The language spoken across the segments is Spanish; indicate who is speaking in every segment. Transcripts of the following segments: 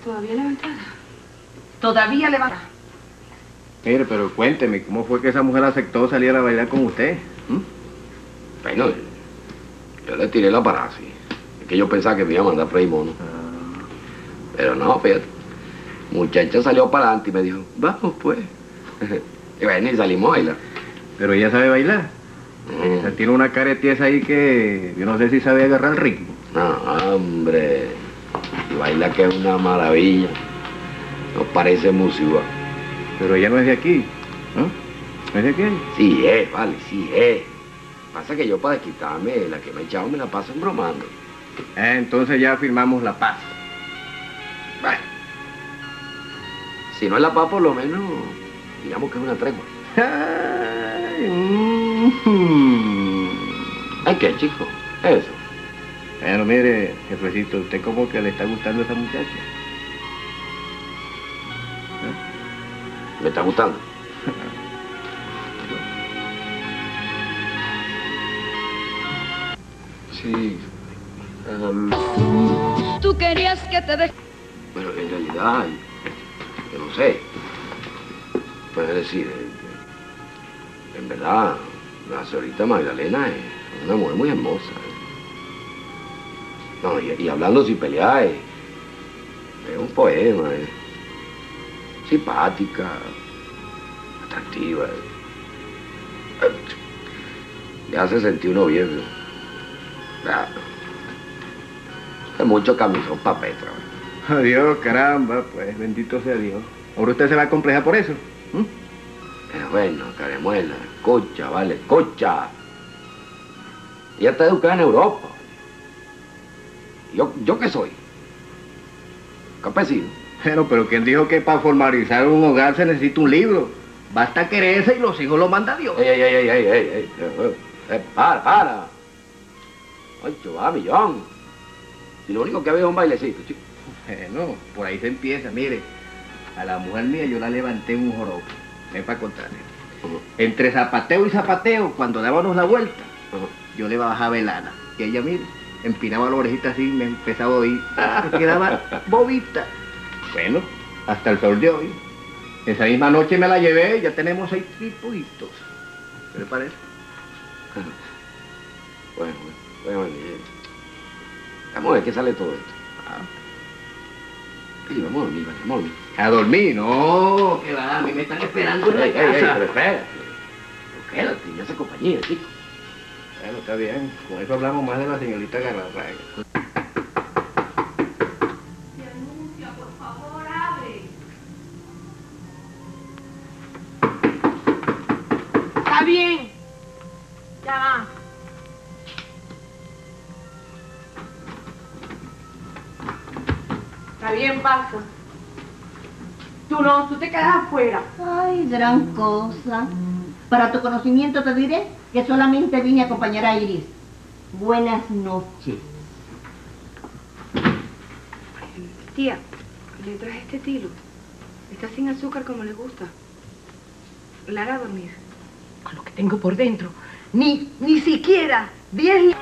Speaker 1: ¿Todavía levantada? ¿Todavía levantada?
Speaker 2: Mire, pero cuénteme, ¿cómo fue que esa mujer aceptó salir a bailar con usted?
Speaker 3: Bueno, yo le tiré la parasis. Es que yo pensaba que me iba a mandar Freddy Mono. Pero no, fíjate. Muchacha salió para adelante y me dijo, vamos pues. Y bueno, y salimos a bailar.
Speaker 2: Pero ella sabe bailar. O sea, tiene una cara de tiesa ahí que yo no sé si sabe agarrar el ritmo.
Speaker 3: No, hombre. Y baila que es una maravilla. No parece música.
Speaker 2: Pero ella no es de aquí, ¿no? ¿No es de aquí?
Speaker 3: Sí es, vale, sí es. Pasa que yo para desquitarme, la que me he echado me la paso embromando.
Speaker 2: Entonces ya firmamos la paz.
Speaker 3: Bueno. Si no es la paz, por lo menos, digamos que es una tregua. Ay, ¿qué, chico? Eso.
Speaker 2: Bueno, mire, jefecito, ¿usted cómo que le está gustando a esa muchacha?
Speaker 3: ¿Me está gustando?
Speaker 4: Sí.
Speaker 1: Tú querías que te dejara.
Speaker 3: Bueno, en realidad, yo no sé. Pues es decir, en verdad, la señorita Magdalena es una mujer muy hermosa. No, y hablando sin pelear, es un poema, simpática, atractiva. Le hace sentir uno bien, ¿no? Es mucho camisón pa' Petra.
Speaker 2: Adiós, caramba, pues bendito sea Dios. ¿Ahora usted se va a complejar por eso?
Speaker 3: Bueno, caremuela, escucha, vale, escucha. Ella está educada en Europa. ¿Yo qué soy? Campesino.
Speaker 2: Bueno, pero ¿quién dijo que para formalizar un hogar se necesita un libro? Basta quererse y los hijos los manda Dios.
Speaker 3: ¡Ey! ¡Para! ¡Ay, va, millón! Si lo único que había es un bailecito, chico.
Speaker 2: Bueno, por ahí se empieza, mire. A la mujer mía yo la levanté en un joropo. Ven para contarle. Entre zapateo y zapateo, cuando dábamos la vuelta, yo le bajaba velana. Y ella, mire, empinaba la orejita así y me empezaba a oír. Se quedaba bobita. Bueno, hasta el sol de hoy. Esa misma noche me la llevé y ya tenemos 6 tripuitos. ¿Qué le parece?
Speaker 3: Bueno. Vamos a ver qué sale todo esto. Sí, vamos a dormir, vamos a dormir.
Speaker 2: ¿A dormir? No, que va, a mí me están esperando en la casa.
Speaker 3: Pero espérate. Pero quédate, me hace compañía, chico.
Speaker 2: Bueno, está bien. Con eso hablamos más de la señorita Galarraga.
Speaker 1: Por favor, abre. Está bien. Ya va. Está bien, pasa. Tú no, tú te quedas afuera.
Speaker 5: Ay, gran cosa. Para tu conocimiento te diré que solamente vine a acompañar a Iris. Buenas noches.
Speaker 1: Tía, le traje este tilo. Está sin azúcar como le gusta. La hará dormir. Con lo que tengo por dentro. Ni siquiera 10...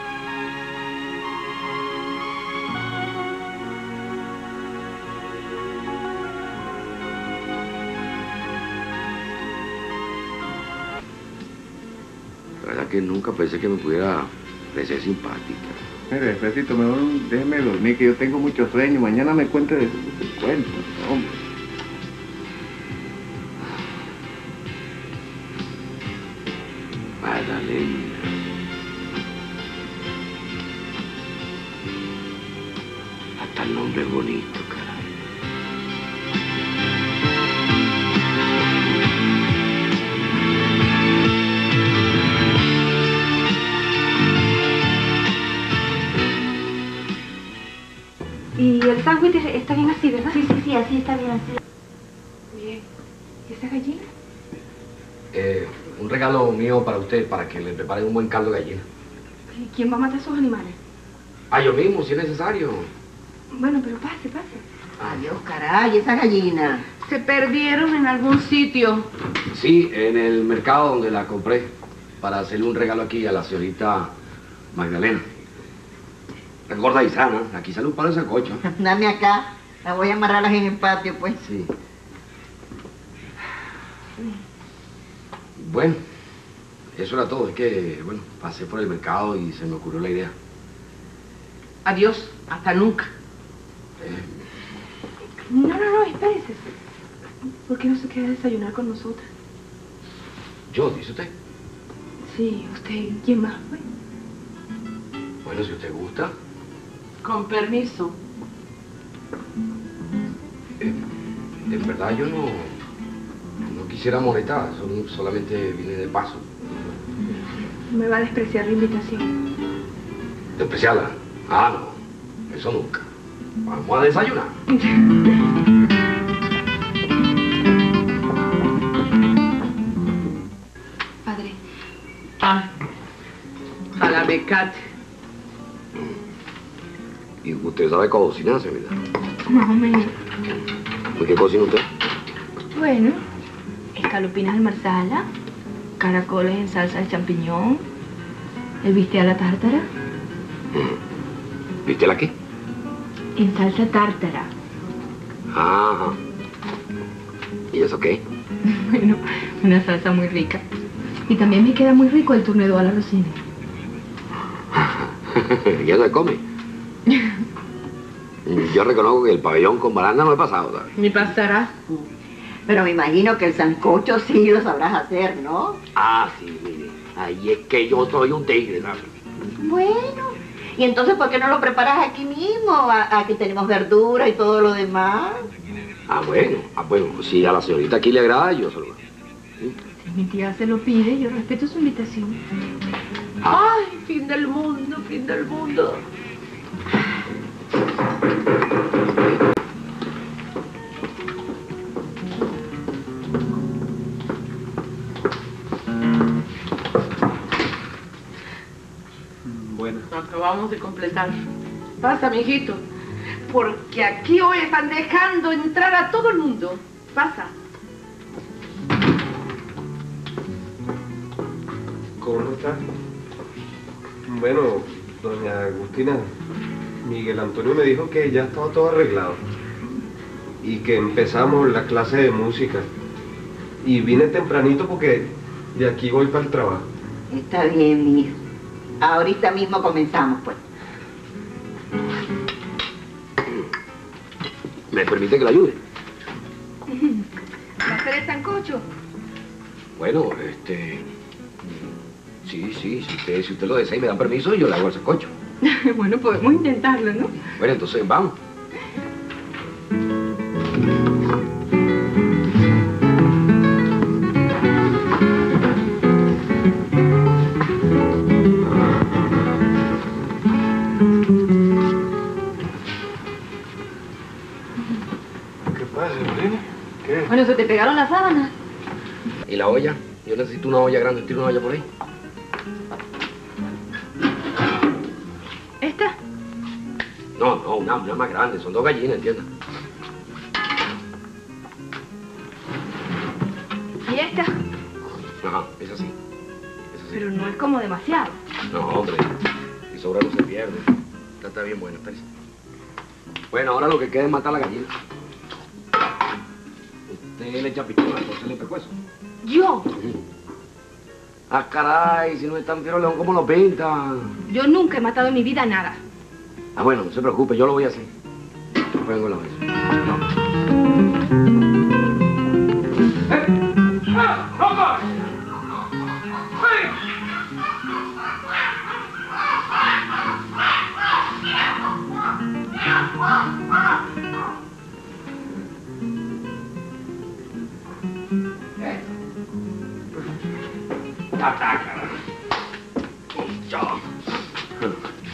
Speaker 3: La verdad que nunca pensé que me pudiera parecer simpática.
Speaker 2: Mire, jefecito, mejor déjeme dormir, que yo tengo mucho sueño. Mañana me cuente de cuento, hombre.
Speaker 3: Magdalena. Hasta el nombre es bonito, caray.
Speaker 1: Y el sándwich está bien así, ¿verdad?
Speaker 5: Sí, así está bien, así.
Speaker 1: Bien. ¿Y esa gallina?
Speaker 3: Un regalo mío para usted, para que le preparen un buen caldo de gallina.
Speaker 1: ¿Y quién va a matar a esos animales?
Speaker 3: Yo mismo, si es necesario.
Speaker 1: Bueno, pero pase.
Speaker 5: Adiós, caray, esa gallina.
Speaker 1: Se perdieron en algún sitio.
Speaker 3: Sí, en el mercado donde la compré, para hacerle un regalo aquí a la señorita Magdalena. Es gorda y sana, aquí sale un palo de sancocho.
Speaker 5: Dame acá. La voy a amarrarlas en el patio, pues.
Speaker 3: Sí. Bueno, eso era todo. Es que, bueno, pasé por el mercado y se me ocurrió la idea.
Speaker 1: Adiós, hasta nunca. No, espérese. ¿Por qué no se queda a desayunar con nosotras?
Speaker 3: ¿Yo? ¿Dice usted?
Speaker 1: Sí, usted. ¿Quién más fue?
Speaker 3: Bueno, si usted gusta.
Speaker 1: Con permiso.
Speaker 3: En verdad yo no quisiera molestar, solamente vine de paso.
Speaker 1: ¿Me va a despreciar la invitación?
Speaker 3: ¿Despreciarla? Ah, no, eso nunca. Vamos a desayunar.
Speaker 1: Padre. A la becate.
Speaker 3: ¿Y usted sabe cocinar, señorita?
Speaker 1: Más o menos.
Speaker 3: ¿Y qué cocina usted?
Speaker 1: Bueno, escalopinas al marsala, caracoles en salsa de champiñón, el bistec a la tártara.
Speaker 3: ¿Viste la qué?
Speaker 1: En salsa tártara.
Speaker 3: Ajá. ¿Y eso qué?
Speaker 1: Bueno, una salsa muy rica. Y también me queda muy rico el tournedo a la rosina.
Speaker 3: ¿Y eso se come? Yo reconozco que el pabellón con baranda no he pasado, ¿sabes?
Speaker 1: Ni pasará.
Speaker 5: Pero me imagino que el sancocho sí lo sabrás hacer, ¿no?
Speaker 3: Ah, sí, mire. Ahí es que yo soy un tigre, ¿sabes?
Speaker 5: Bueno, y entonces ¿por qué no lo preparas aquí mismo? Aquí tenemos verdura y todo lo demás.
Speaker 3: Bueno, si a la señorita aquí le agrada, yo se lo hago.
Speaker 1: Si mi tía se lo pide, yo respeto su invitación. ¡Ay, fin del mundo, fin del mundo!
Speaker 2: Bueno.
Speaker 1: Acabamos de completar. Pasa, mijito. Porque aquí hoy están dejando entrar a todo el mundo. Pasa.
Speaker 4: ¿Cómo está? Bueno, doña Agustina, Miguel Antonio me dijo que ya estaba todo arreglado y que empezamos la clase de música. Y vine tempranito porque de aquí voy para el trabajo.
Speaker 5: Está bien, mi hijo. Ahorita mismo comenzamos, pues.
Speaker 3: ¿Me permite que la ayude?
Speaker 1: ¿Va a hacer el sancocho?
Speaker 3: Bueno, sí, si usted lo desea y me da permiso, yo le hago el sancocho.
Speaker 1: Bueno, podemos intentarlo, ¿no?
Speaker 3: Bueno, entonces vamos.
Speaker 4: ¿Qué pasa, Sabrina? ¿Qué?
Speaker 1: Bueno, se te pegaron las sábanas.
Speaker 3: ¿Y la olla? Yo necesito una olla grande. ¿Tiene una olla por ahí?
Speaker 1: ¿Esta?
Speaker 3: No, una más grande. Son 2 gallinas, ¿entiendes?
Speaker 1: ¿Y esta?
Speaker 3: Ajá, es así.
Speaker 1: Pero no es como demasiado.
Speaker 3: No, hombre. Si sobra no se pierde. Esta está bien buena, espérese. Bueno, ahora lo que queda es matar la gallina. Usted le echa pichón, entonces le pecueso.
Speaker 1: ¿Yo?
Speaker 3: Ah, caray, si no es tan fiero león como lo pinta.
Speaker 1: Yo nunca he matado en mi vida nada.
Speaker 3: Ah, bueno, no se preocupe, yo lo voy a hacer. Después vengo a la vez.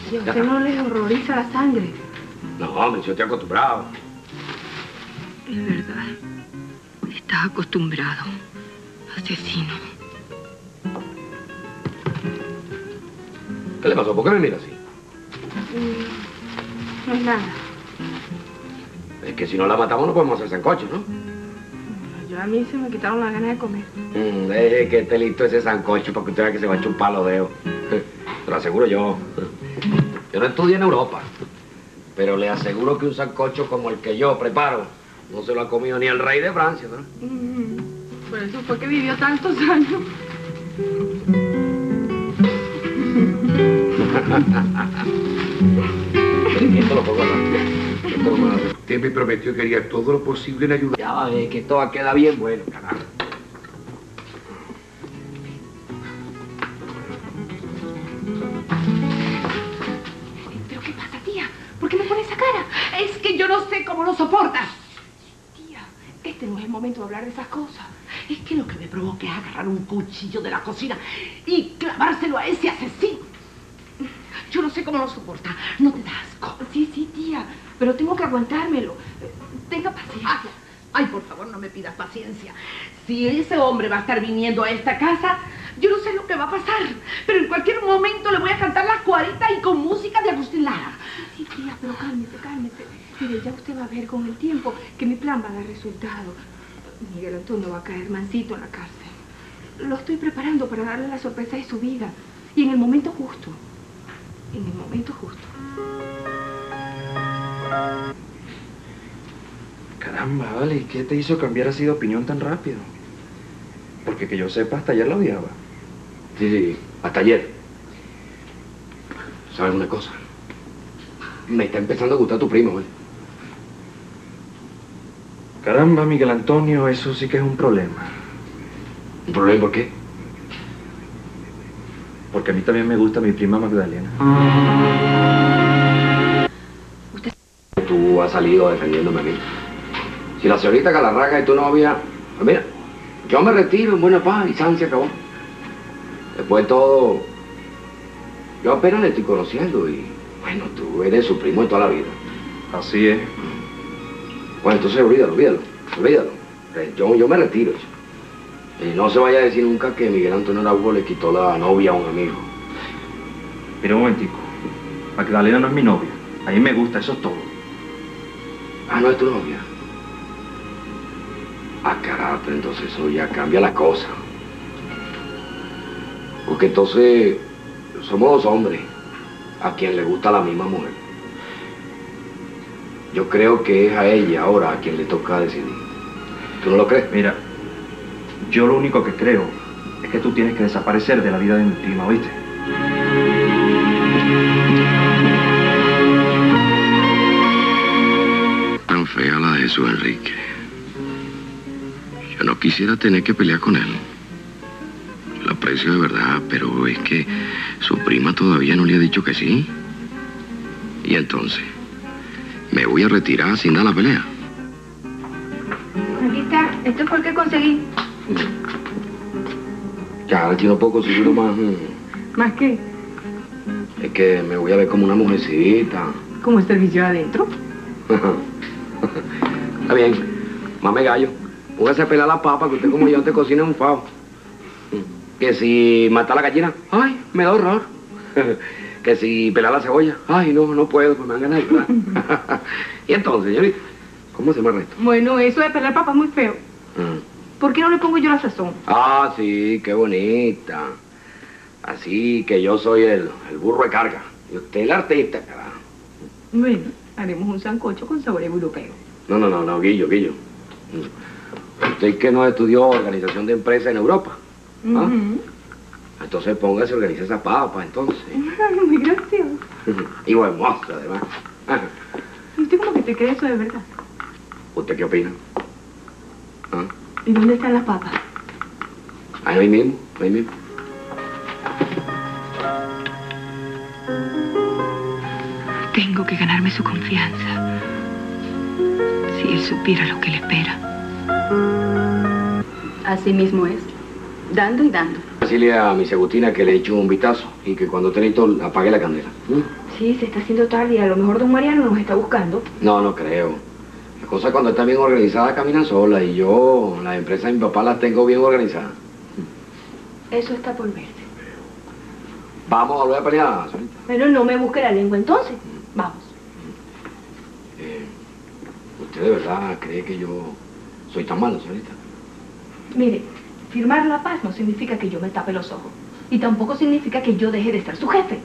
Speaker 1: ¿Y a usted no les horroriza la sangre?
Speaker 3: No, hombre, yo estoy acostumbrado.
Speaker 1: Es verdad. Estás acostumbrado. Asesino.
Speaker 3: ¿Qué le pasó? ¿Por qué me mira así?
Speaker 1: No es nada.
Speaker 3: Es que si no la matamos no podemos hacer sancocho, ¿no?
Speaker 1: Yo a mí se me quitaron las ganas de comer.
Speaker 3: Deje que esté listo ese sancocho para que usted vea que se va a chupar los dedos. Te lo aseguro yo. Yo no estudié en Europa. Pero le aseguro que un sancocho como el que yo preparo no se lo ha comido ni el rey de Francia, ¿no?
Speaker 1: Por eso fue que vivió tantos años.
Speaker 3: Esto lo pongo acá. Esto lo hace.
Speaker 6: Usted me prometió que haría todo lo posible en ayudar.
Speaker 3: Ya va a ver que esto va a quedar bien bueno, carajo.
Speaker 1: ¿Pero qué pasa, tía? ¿Por qué me pone esa cara? Es que yo no sé cómo lo soportas. Tía, este no es el momento de hablar de esas cosas. Es que lo que me provoca es agarrar un cuchillo de la cocina y clavárselo a ese asesino. Yo no sé cómo lo soporta. ¿No te da asco? Sí, sí, tía. Pero tengo que aguantármelo. Tenga paciencia. Ay, por favor, no me pidas paciencia. Si ese hombre va a estar viniendo a esta casa, yo no sé lo que va a pasar. Pero en cualquier momento le voy a cantar las 40 y con música de Agustín Lara. Sí, sí, tía, pero cálmese, cálmese. Mire, ya usted va a ver con el tiempo que mi plan va a dar resultado. Miguel Antonio va a caer mansito en la cárcel. Lo estoy preparando para darle la sorpresa de su vida. Y en el momento justo. En el momento justo.
Speaker 7: Caramba, vale, ¿y qué te hizo cambiar así de opinión tan rápido? Porque que yo sepa, hasta ayer la odiaba.
Speaker 3: Sí, sí, hasta ayer. ¿Sabes una cosa? Me está empezando a gustar tu primo, ¿vale?
Speaker 7: Caramba, Miguel Antonio, eso sí que es un problema.
Speaker 3: ¿Un problema por qué?
Speaker 7: Porque a mí también me gusta mi prima Magdalena.
Speaker 1: Usted...
Speaker 3: Tú has salido defendiéndome a mí. Si la señorita Galarraga es tu novia, pues mira, yo me retiro en buena paz y San se acabó. Después de todo, yo apenas le estoy conociendo y, bueno, tú eres su primo de toda la vida.
Speaker 7: Así es.
Speaker 3: Bueno, entonces olvídalo. Yo me retiro. Y no se vaya a decir nunca que Miguel Antonio Araujo le quitó la novia a un amigo.
Speaker 7: Mira un momentico. Magdalena no es mi novia. A mí me gusta, eso es todo.
Speaker 3: Ah, ¿no es tu novia? Ah, carajo, pero entonces eso ya cambia la cosa. Porque entonces somos dos hombres a quien le gusta la misma mujer. Yo creo que es a ella ahora a quien le toca decidir. ¿Tú no lo crees?
Speaker 7: Mira, yo lo único que creo es que tú tienes que desaparecer de la vida de mi prima, ¿oíste?
Speaker 3: Tan fea la de su Enrique. Yo no quisiera tener que pelear con él. Lo aprecio de verdad, pero es que su prima todavía no le ha dicho que sí. Y entonces, me voy a retirar sin dar la pelea.
Speaker 1: Aquí está. Esto fue el que conseguí.
Speaker 3: Ya, aquí no puedo conseguirlo más.
Speaker 1: ¿Más qué?
Speaker 3: Es que me voy a ver como una mujercita.
Speaker 1: ¿Cómo está el vicio adentro?
Speaker 3: Está bien, mame gallo. Póngase a pelar la papa, que usted como yo te cocina un favo. Que si matar la gallina, ay, me da horror. Que si pelar la cebolla, ay, no puedo, pues me dan ganas de llorar. Y entonces, señorita, ¿cómo se llama el resto?
Speaker 1: Bueno, eso de pelar papa es muy feo. ¿Por qué no le pongo yo la sazón?
Speaker 3: Ah, sí, qué bonita. Así que yo soy el burro de carga. Y usted el artista, carajo.
Speaker 1: Bueno, haremos un sancocho con sabor europeo.
Speaker 3: No, Guillo. Usted que no estudió organización de empresas en Europa. ¿Ah? Entonces póngase a organizar esa papa, entonces.
Speaker 1: Muy gracioso.
Speaker 3: Y buen mozo, además.
Speaker 1: ¿Y usted cómo que te cree eso de verdad?
Speaker 3: ¿Usted qué opina? ¿Ah?
Speaker 1: ¿Y dónde están las papas?
Speaker 3: Ahí mismo.
Speaker 1: Tengo que ganarme su confianza. Si él supiera lo que le espera. Así mismo es. Dando y dando.
Speaker 3: Decirle a Miss Agustina que le eche un vistazo y que cuando esté listo apague la candela.
Speaker 1: Sí, se está haciendo tarde y a lo mejor don Mariano nos está buscando.
Speaker 3: No creo. Las cosas cuando están bien organizadas caminan solas y yo las empresas de mi papá las tengo bien organizadas.
Speaker 1: Eso está por verse.
Speaker 3: Vamos a volver a pelear, señorita.
Speaker 1: Pero no me busque la lengua entonces. Vamos.
Speaker 3: ¿Usted de verdad cree que yo soy tan malo, señorita?
Speaker 1: Mire, firmar la paz no significa que yo me tape los ojos. Y tampoco significa que yo deje de ser su jefe.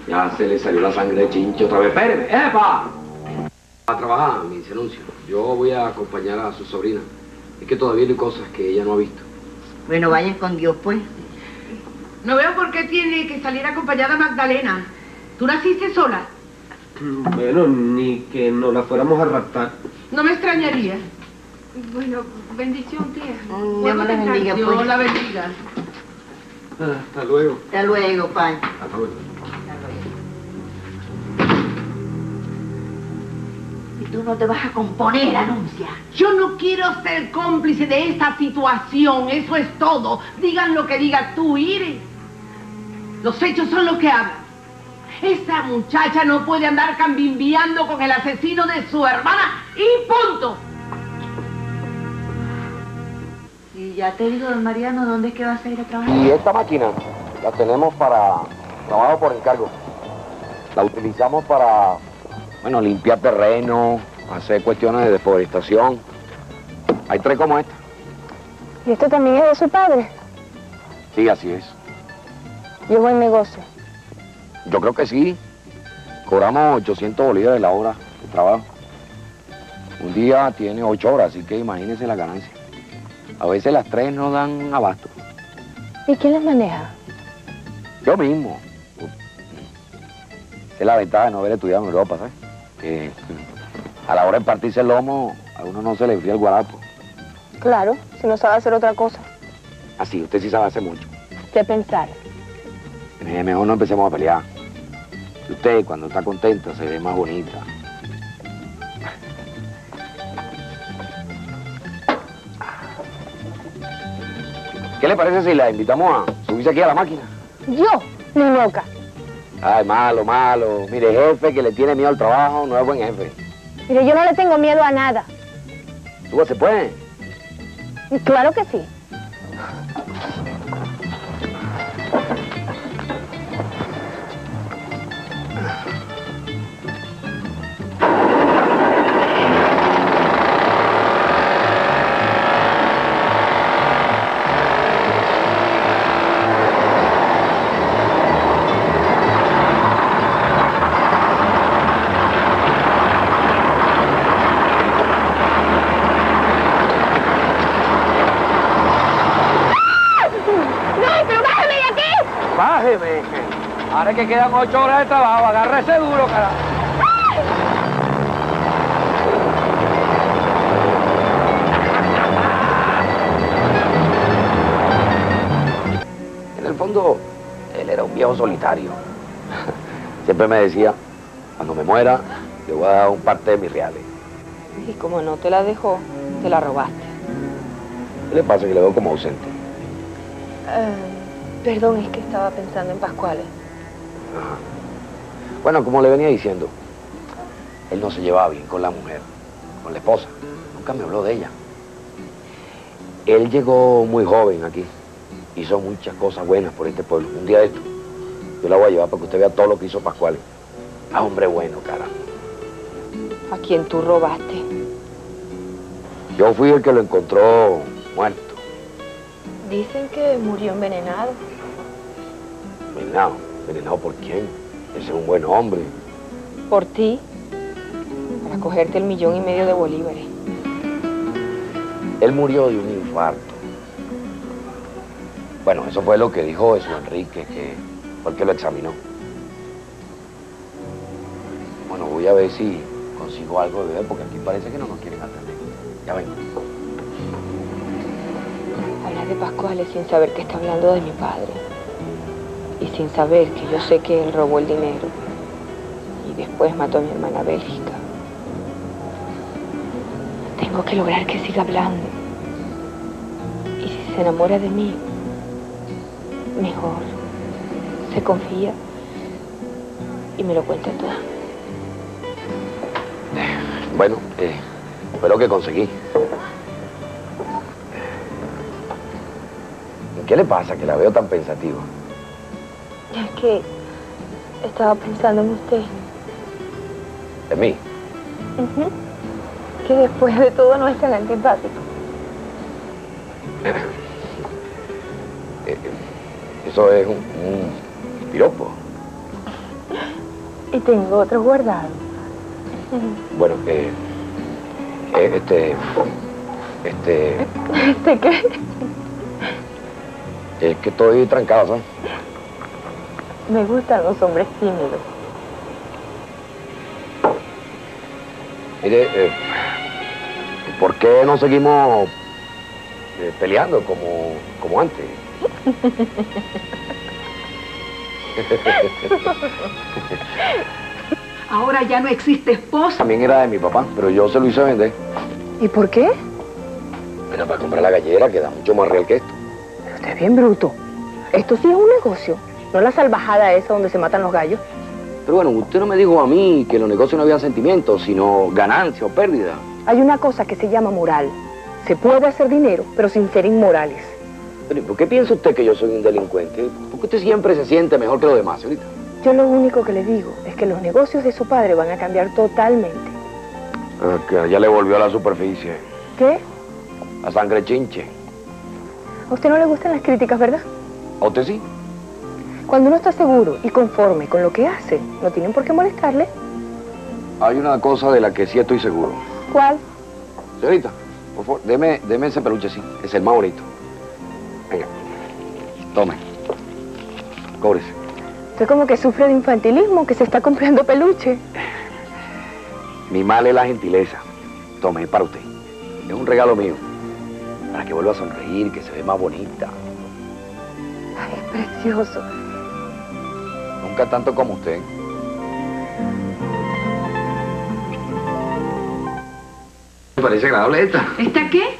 Speaker 3: Ya se le salió la sangre de chinche otra vez. ¡Espéreme! ¡Epa! A trabajar, mi anuncio. Yo voy a acompañar a su sobrina. Es que todavía hay cosas que ella no ha visto.
Speaker 5: Bueno, vayan con Dios, pues.
Speaker 1: No veo por qué tiene que salir acompañada Magdalena. ¿Tú naciste sola?
Speaker 4: Bueno, ni que nos la fuéramos a raptar.
Speaker 1: No me extrañaría. Bueno, bendición, tía.
Speaker 5: Dios la bendiga,
Speaker 1: Dios
Speaker 5: pues.
Speaker 1: la bendiga.
Speaker 4: Hasta luego.
Speaker 5: Hasta luego, Pai.
Speaker 3: Hasta luego.
Speaker 5: Y tú no te vas a componer, Anuncia.
Speaker 1: Yo no quiero ser cómplice de esta situación, eso es todo. Digan lo que digas tú, Iris. Los hechos son los que hablan. Esa muchacha no puede andar cambimbiando con el asesino de su hermana y punto.
Speaker 8: Y ya te digo, don Mariano, ¿dónde es que vas a ir a trabajar?
Speaker 3: Y esta máquina la tenemos para trabajo por encargo. La utilizamos para, bueno, limpiar terreno, hacer cuestiones de deforestación. Hay 3 como esta.
Speaker 9: ¿Y esto también es de su padre?
Speaker 3: Sí, así es.
Speaker 9: ¿Y es buen negocio?
Speaker 3: Yo creo que sí. Cobramos 800 bolívares la hora de trabajo. Un día tiene 8 horas, así que imagínense la ganancia. A veces las 3 no dan abasto.
Speaker 9: ¿Y quién las maneja?
Speaker 3: Yo mismo. Esa es la ventaja de no haber estudiado en Europa, ¿sabes? Que a la hora de partirse el lomo, a uno no se le fría el guarapo.
Speaker 9: Claro, si no sabe hacer otra cosa.
Speaker 3: Así, usted sí sabe hacer mucho.
Speaker 9: ¿Qué pensar?
Speaker 3: Mejor no empecemos a pelear. Y usted, cuando está contenta, se ve más bonita. ¿Qué le parece si la invitamos a subirse aquí a la máquina?
Speaker 9: Yo, ni loca.
Speaker 3: Ay, malo, malo. Mire, jefe que le tiene miedo al trabajo no es buen jefe.
Speaker 9: Mire, yo no le tengo miedo a nada.
Speaker 3: ¿Se puede?
Speaker 9: Claro que sí.
Speaker 3: Bájeme. Ahora que quedan 8 horas de trabajo, agárrese duro, carajo. En el fondo, él era un viejo solitario. Siempre me decía, cuando me muera, le voy a dar un parte de mis reales.
Speaker 9: Y como no te la dejó, te la robaste.
Speaker 3: ¿Qué le pasa que le veo como ausente?
Speaker 9: Perdón, es que estaba pensando en Pascuales.
Speaker 3: Ajá. Bueno, como le venía diciendo, él no se llevaba bien con la mujer, con la esposa. Nunca me habló de ella. Él llegó muy joven aquí. Hizo muchas cosas buenas por este pueblo. Un día de esto, yo la voy a llevar para que usted vea todo lo que hizo Pascuales. Ah, hombre bueno, cara.
Speaker 9: ¿A quién tú robaste?
Speaker 3: Yo fui el que lo encontró muerto.
Speaker 9: Dicen que murió envenenado.
Speaker 3: ¿Envenenado? ¿Envenenado por quién? Ese es un buen hombre.
Speaker 9: Por ti, para cogerte el 1,5 millones de bolívares.
Speaker 3: Él murió de un infarto. Bueno, eso fue lo que dijo Jesús Enrique, que fue el que lo examinó. Bueno, voy a ver si consigo algo de beber, porque aquí parece que no nos quieren atender. Ya vengo.
Speaker 9: Hablas de Pascuales sin saber que está hablando de mi padre. Y sin saber que yo sé que él robó el dinero. Y después mató a mi hermana Bélgica. Tengo que lograr que siga hablando. Y si se enamora de mí, mejor. Se confía y me lo cuenta todo.
Speaker 3: Bueno, fue lo que conseguí. ¿Qué le pasa que la veo tan pensativa?
Speaker 9: Es que estaba pensando en usted.
Speaker 3: ¿En mí?
Speaker 9: Que después de todo no es tan antipático.
Speaker 3: Eso es un piropo.
Speaker 9: Y tengo otros guardados.
Speaker 3: Bueno, ¿Este
Speaker 9: qué?
Speaker 3: Es que estoy trancado, ¿sabes?
Speaker 9: Me gustan los hombres tímidos.
Speaker 3: Mire, ¿por qué no seguimos peleando como antes?
Speaker 1: Ahora ya no existe esposa.
Speaker 3: También era de mi papá, pero yo se lo hice vender.
Speaker 9: ¿Y por qué?
Speaker 3: Bueno, para comprar la gallera, que da mucho más real que esto.
Speaker 9: Pero usted es bien bruto. Esto sí es un negocio, no la salvajada esa donde se matan los gallos.
Speaker 3: Pero bueno, usted no me dijo a mí que en los negocios no había sentimientos, sino ganancia o pérdida.
Speaker 9: Hay una cosa que se llama moral. Se puede hacer dinero, pero sin ser inmorales.
Speaker 3: Pero ¿y por qué piensa usted que yo soy un delincuente? ¿Por qué usted siempre se siente mejor que los demás, señorita?
Speaker 9: Yo lo único que le digo es que los negocios de su padre van a cambiar totalmente.
Speaker 3: Que ya le volvió a la superficie.
Speaker 9: ¿Qué?
Speaker 3: La sangre chinche.
Speaker 9: A usted no le gustan las críticas, ¿verdad?
Speaker 3: ¿A usted sí?
Speaker 9: Cuando uno está seguro y conforme con lo que hace, no tienen por qué molestarle.
Speaker 3: Hay una cosa de la que sí estoy seguro.
Speaker 9: ¿Cuál?
Speaker 3: Señorita, por favor, deme ese peluche, sí. Es el más bonito. Venga. Tome. Cóbrese.
Speaker 9: Usted como que sufre de infantilismo, que se está comprando peluche.
Speaker 3: Mi mal es la gentileza. Tome, es para usted. Es un regalo mío. Para que vuelva a sonreír, que se ve más bonita.
Speaker 9: Ay, es precioso.
Speaker 3: Nunca tanto como usted. Me parece agradable esta.
Speaker 1: ¿Esta qué?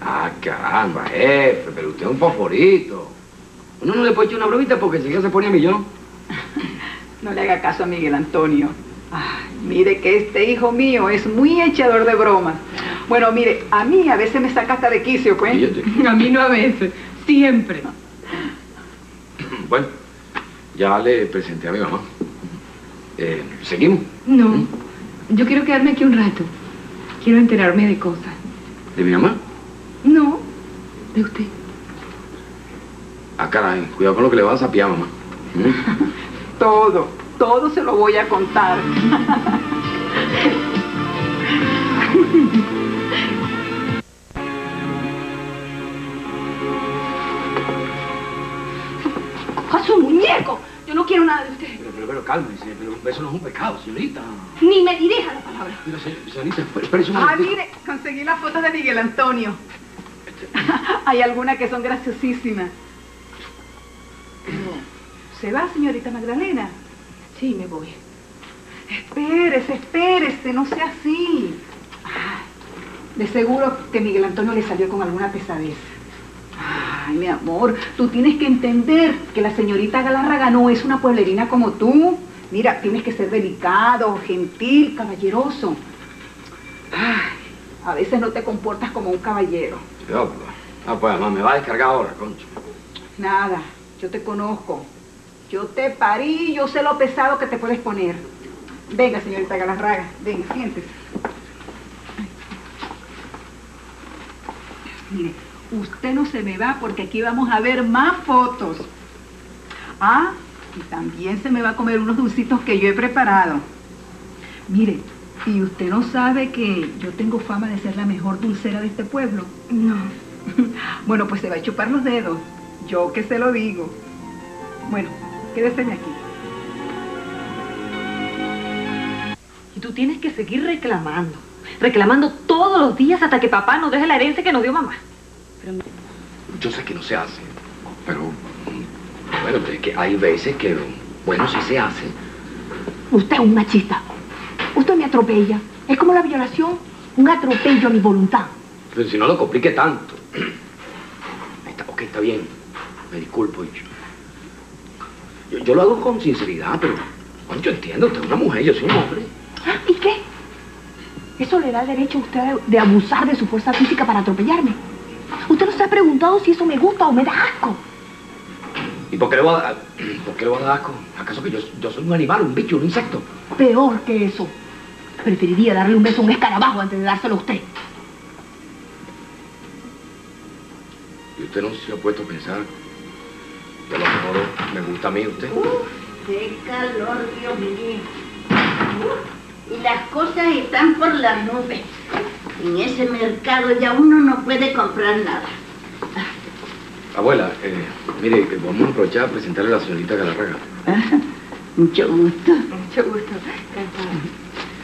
Speaker 3: Ah, caramba, jefe, pero usted es un fosforito. Uno no le puede echar una bromita porque enseguida se pone a millón.
Speaker 10: No le haga caso a Miguel Antonio. Ay, mire que este hijo mío es muy echador de bromas. Bueno, mire, a mí a veces me saca hasta de quicio, pues.
Speaker 1: A mí no a veces, siempre.
Speaker 3: Bueno, ya le presenté a mi mamá. ¿Seguimos?
Speaker 1: No, yo quiero quedarme aquí un rato. Quiero enterarme de cosas.
Speaker 3: ¿De mi mamá?
Speaker 1: No, de usted.
Speaker 3: Ah, caray, cuidado con lo que le vas a sapear, mamá.
Speaker 10: Todo se lo voy a contar.
Speaker 1: ¡A su muñeco! Yo no quiero nada de usted.
Speaker 3: Pero cálmese, pero un beso no es un pecado, señorita.
Speaker 1: Ni me dirija la palabra.
Speaker 3: Pero, señorita, espérese un momento.
Speaker 10: Mire, conseguí las fotos de Miguel Antonio. Hay algunas que son graciosísimas. ¿Se va, señorita Magdalena?
Speaker 1: Sí, me voy.
Speaker 10: Espérese, no sea así. De seguro que Miguel Antonio le salió con alguna pesadez. Ay, mi amor, tú tienes que entender que la señorita Galárraga no es una pueblerina como tú. Mira, tienes que ser delicado, gentil, caballeroso. Ay, a veces no te comportas como un caballero.
Speaker 3: Pues mamá, me va a descargar ahora, concho.
Speaker 10: Nada, yo te conozco. Yo te parí, yo sé lo pesado que te puedes poner. Venga, señorita Galárraga, venga, siéntese. Mire, usted no se me va porque aquí vamos a ver más fotos. Ah, y también se me va a comer unos dulcitos que yo he preparado. Mire, ¿y usted no sabe que yo tengo fama de ser la mejor dulcera de este pueblo?
Speaker 1: No.
Speaker 10: Bueno, pues se va a chupar los dedos. Yo que se lo digo. Bueno, quédese aquí.
Speaker 1: Y tú tienes que seguir reclamando. Reclamando todos los días hasta que papá nos deje la herencia que nos dio mamá. Pero...
Speaker 3: Yo sé que no se hace, pero... Bueno, pero es que hay veces que... Bueno, sí se hace.
Speaker 1: Usted es un machista. Usted me atropella. Es como la violación, un atropello a mi voluntad.
Speaker 3: Pero si no lo complique tanto. Ok, está bien. Me disculpo. Yo lo hago con sinceridad, pero... Bueno, yo entiendo, usted es una mujer, yo soy un hombre.
Speaker 1: ¿Y qué? ¿Eso le da derecho a usted de abusar de su fuerza física para atropellarme? ¿Usted no se ha preguntado si eso me gusta o me da asco?
Speaker 3: ¿Y por qué le voy a dar, asco? ¿Acaso que yo soy un animal, un bicho, un insecto?
Speaker 1: Peor que eso. Preferiría darle un beso a un escarabajo antes de dárselo a usted.
Speaker 3: ¿Y usted no se ha puesto a pensar que a lo mejor me gusta a mí usted?
Speaker 5: ¡Qué calor, Dios mío! Y las cosas están por las nubes. En ese mercado ya uno no puede comprar nada.
Speaker 3: Abuela, mire, vamos a aprovechar a presentarle a la señorita Galarraga.
Speaker 5: Mucho gusto.
Speaker 1: Mucho gusto. Encantada.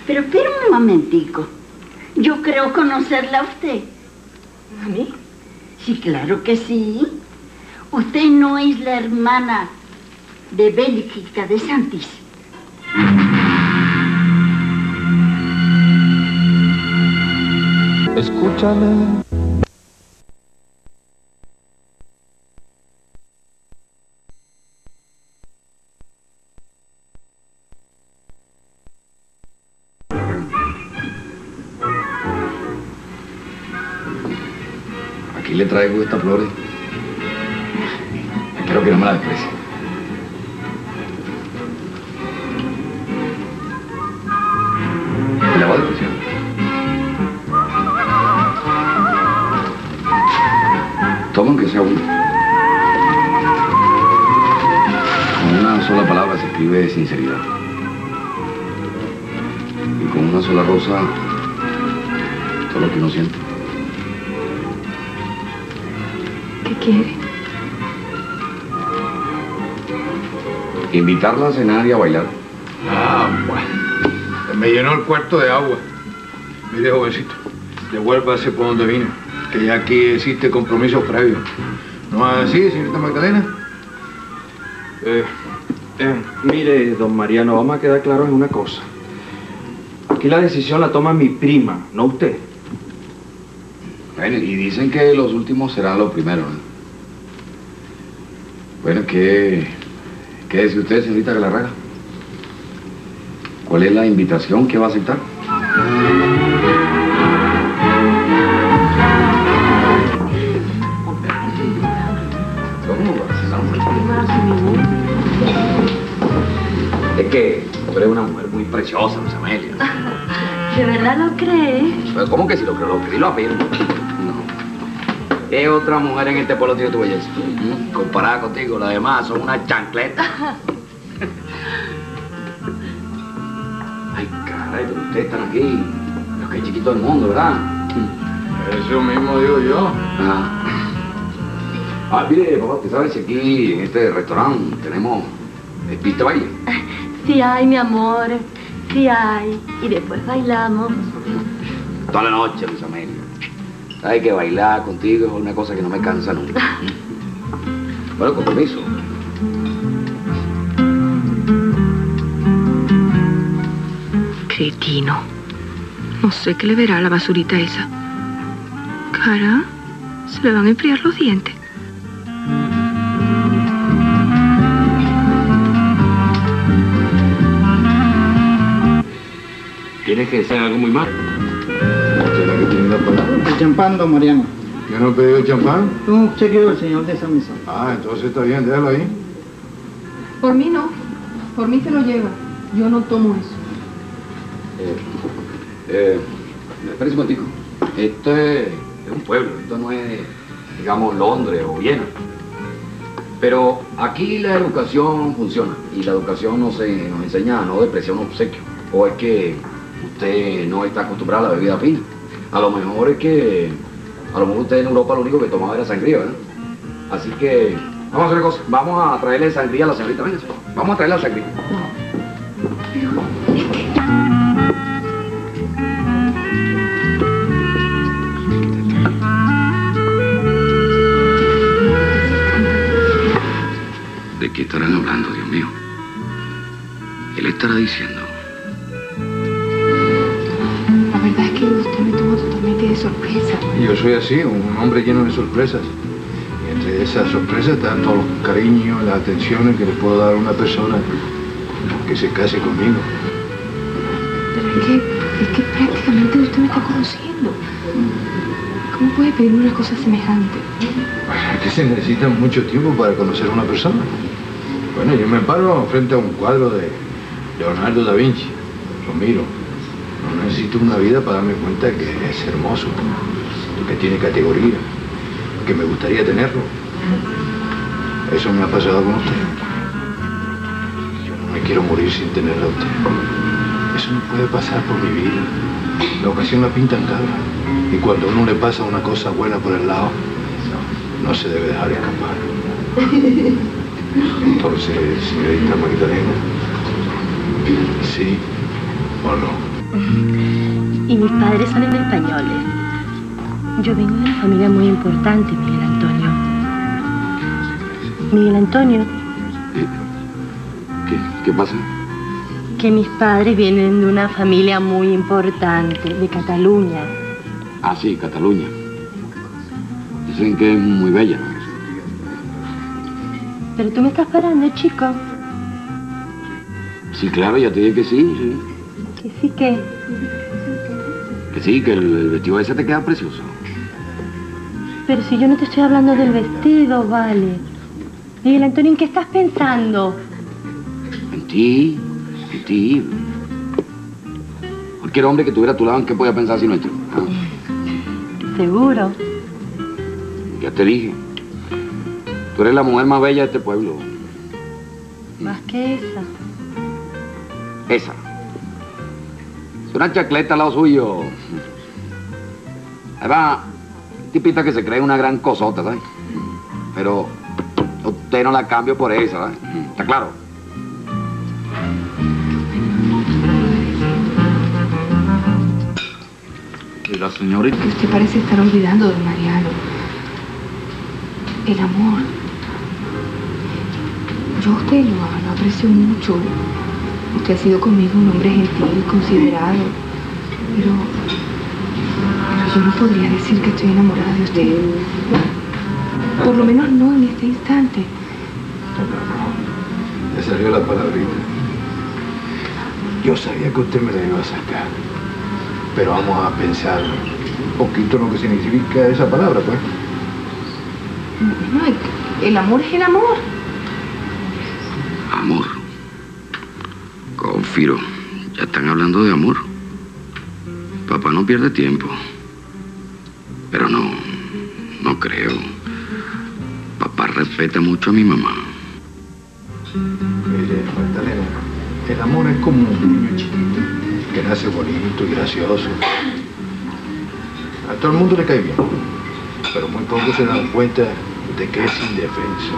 Speaker 5: Pero espera un momentico. Yo creo conocerla a usted.
Speaker 1: ¿A mí?
Speaker 5: Sí, claro que sí. Usted no es la hermana de Bélgica de Santis.
Speaker 11: Escúchame.
Speaker 3: Aquí le traigo estas flores. Espero que no me la desprecie. ¿Le va a despreciar? Toma aunque sea uno. Con una sola palabra se escribe sinceridad. Y con una sola rosa, todo lo que uno siente.
Speaker 1: ¿Qué quiere?
Speaker 3: Invitarla a cenar y a bailar.
Speaker 6: Ah, bueno. Me llenó el cuarto de agua. Mire, jovencito, devuélvase por donde vino, que ya aquí existe compromiso previo. ¿No es así, señorita Magdalena?
Speaker 7: Mire, don Mariano, vamos a quedar claros en una cosa. Aquí la decisión la toma mi prima, no usted.
Speaker 3: Bueno, y dicen que los últimos serán los primeros, ¿no? Bueno, ¿qué dice usted, señorita Galarraga? ¿Cuál es la invitación que va a aceptar? Es que tú eres una mujer muy preciosa, Luis Amelia.
Speaker 9: ¿De verdad lo crees?
Speaker 3: Pero ¿cómo que si lo creo? Lo creí, lo afirmo. No. ¿Qué otra mujer en este pueblo tiene tu belleza? Comparada contigo, las demás son una chancleta. Ay, caray, pero ustedes están aquí. Los que es chiquito del mundo, ¿verdad?
Speaker 6: Eso mismo digo yo.
Speaker 3: Mire, papá, ¿usted sabe si aquí en este restaurante tenemos pista de baile?
Speaker 9: Sí hay, mi amor. Sí hay. Y después bailamos.
Speaker 3: Toda la noche, Luis Amelia. ¿Sabes que bailar contigo es una cosa que no me cansa nunca? Bueno, con permiso.
Speaker 1: Cretino. No sé qué le verá a la basurita esa. Cara, se le van a enfriar los dientes.
Speaker 3: Tienes que decir algo muy mal.
Speaker 6: ¿Será que tiene la palabra?
Speaker 12: El champán, don Mariano.
Speaker 6: ¿Yo no pedí el champán?
Speaker 12: Un obsequio del señor de esa mesa.
Speaker 6: Ah, entonces está bien, déjalo ahí.
Speaker 1: Por mí no. Por mí se lo lleva. Yo no tomo eso.
Speaker 3: Espera un momentico. Esto es un pueblo, esto no es, digamos, Londres o Viena. Pero aquí la educación funciona y la educación nos enseña a no despreciar un obsequio. O es que usted no está acostumbrado a la bebida fina. A lo mejor es que, a lo mejor usted en Europa lo único que tomaba era sangría, ¿verdad? Así que, vamos a hacer una cosa, vamos a traerle sangría a la señorita. Venga, vamos a traerle la sangría. ¿De qué estarán hablando, Dios mío? Él estará diciendo.
Speaker 1: La verdad es que usted me tomó totalmente de sorpresa.
Speaker 6: Yo soy así, un hombre lleno de sorpresas. Y entre esas sorpresas están todos los cariños, las atenciones que le puedo dar a una persona que se case conmigo.
Speaker 1: Pero es que prácticamente usted me está conociendo. ¿Cómo puede pedir una cosa semejante?
Speaker 6: Es que se necesita mucho tiempo para conocer a una persona. Bueno, yo me paro frente a un cuadro de Leonardo da Vinci, lo miro. No necesito una vida para darme cuenta que es hermoso, que tiene categoría, que me gustaría tenerlo. Eso me ha pasado con usted. me quiero morir sin tenerla a usted. Eso no puede pasar por mi vida. La ocasión la pintan cabra. Y cuando a uno le pasa una cosa buena por el lado, no se debe dejar escapar. Entonces, señorita Magdalena, ¿sí o no?
Speaker 9: Y mis padres son españoles. Yo vengo de una familia muy importante, Miguel Antonio. Miguel Antonio.
Speaker 3: ¿Qué pasa?
Speaker 9: Que mis padres vienen de una familia muy importante, de Cataluña.
Speaker 3: Ah, sí, Cataluña. Dicen que es muy bella, ¿no?
Speaker 9: Pero tú me estás parando, chico.
Speaker 3: Sí, claro, ya te dije que sí.
Speaker 9: Que sí, ¿qué?
Speaker 3: Que sí, que el vestido ese te queda precioso.
Speaker 9: Pero si yo no te estoy hablando del vestido, vale. Miguel Antonio, ¿en qué estás pensando?
Speaker 3: En ti. Cualquier hombre que tuviera a tu lado, ¿en qué podía pensar si no en ti? ¿Ah?
Speaker 9: ¿Seguro?
Speaker 3: Ya te dije. Tú eres la mujer más bella de este pueblo.
Speaker 9: Más que esa.
Speaker 3: Esa. Es una chacleta al lado suyo. Además, tipita que se cree una gran cosota, ¿sabes? Pero usted no la cambio por esa, ¿sabes? ¿Está claro?
Speaker 6: ¿Y la señorita?
Speaker 1: Usted parece estar olvidando, don Mariano. El amor. Yo a usted lo aprecio mucho. Usted ha sido conmigo un hombre gentil, considerado. Pero yo no podría decir que estoy enamorada de usted. Por lo menos no en este instante.
Speaker 6: Le salió la palabrita. Yo sabía que usted me la iba a sacar. Pero vamos a pensar un poquito lo que significa esa palabra, pues.
Speaker 1: No, el amor es el amor.
Speaker 3: Amor. Confiro, ya están hablando de amor. Papá no pierde tiempo. Pero no creo. Papá respeta mucho a mi mamá.
Speaker 6: Mire, Magdalena, el amor es como un niño chiquito, que nace bonito y gracioso. A todo el mundo le cae bien, pero muy pocos se dan cuenta de que es indefenso,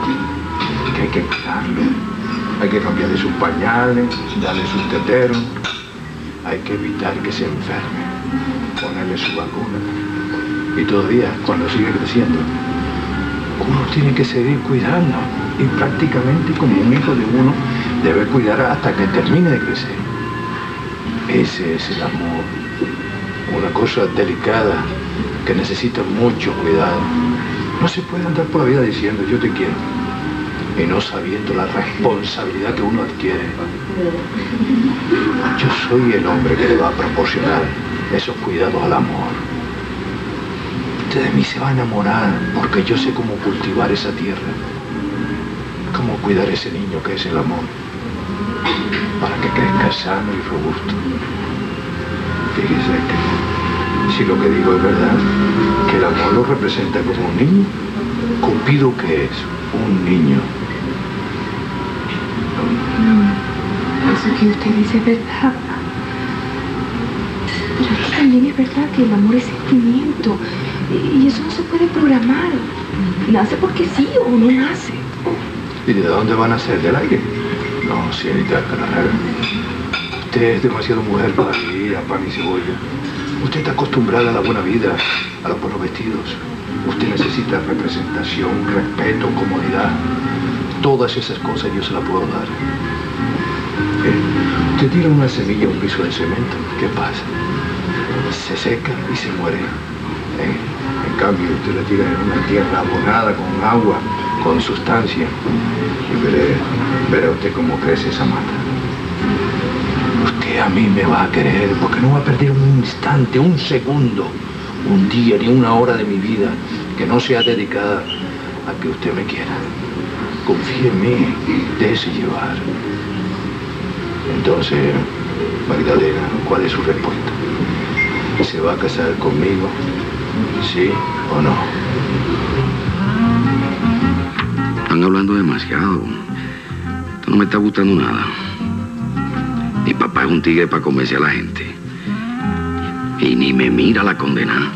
Speaker 6: que hay que cuidarlo. Hay que cambiarle sus pañales, darle sus teteros. Hay que evitar que se enferme, ponerle su vacuna. Y todavía, cuando sigue creciendo, uno tiene que seguir cuidando. Y prácticamente como un hijo de uno debe cuidar hasta que termine de crecer. Ese es el amor. Una cosa delicada que necesita mucho cuidado. No se puede andar por la vida diciendo yo te quiero y no sabiendo la responsabilidad que uno adquiere. Yo soy el hombre que le va a proporcionar esos cuidados al amor. Usted de mí se va a enamorar porque yo sé cómo cultivar esa tierra, cómo cuidar ese niño que es el amor, para que crezca sano y robusto. Fíjese que si lo que digo es verdad, que el amor lo representa como un niño, Cupido que es un niño.
Speaker 1: No, eso que usted dice es verdad. Pero es que también es verdad que el amor es sentimiento. Y eso no se puede programar. Nace porque sí o no nace.
Speaker 6: ¿Y de dónde van a ser? ¿Del aire? No, señorita Galarraga. Usted es demasiado mujer para mí, a pan y cebolla. Usted está acostumbrada a la buena vida, a los buenos vestidos. Usted necesita representación, respeto, comodidad. Todas esas cosas yo se las puedo dar. Usted tira una semilla a un piso de cemento, ¿qué pasa? Se seca y se muere. En cambio, usted la tira en una tierra abonada, con agua, con sustancia. Y verá usted cómo crece esa mata. Usted a mí me va a querer porque no va a perder un instante, un segundo, un día ni una hora de mi vida que no sea dedicada a que usted me quiera. Confíe en mí, déjese llevar. Entonces, Magdalena, ¿cuál es su respuesta? ¿Se va a casar conmigo? ¿Sí o no?
Speaker 3: Están hablando demasiado. Esto no me está gustando nada. Mi papá es un tigre para comerse a la gente. Y ni me mira la condena.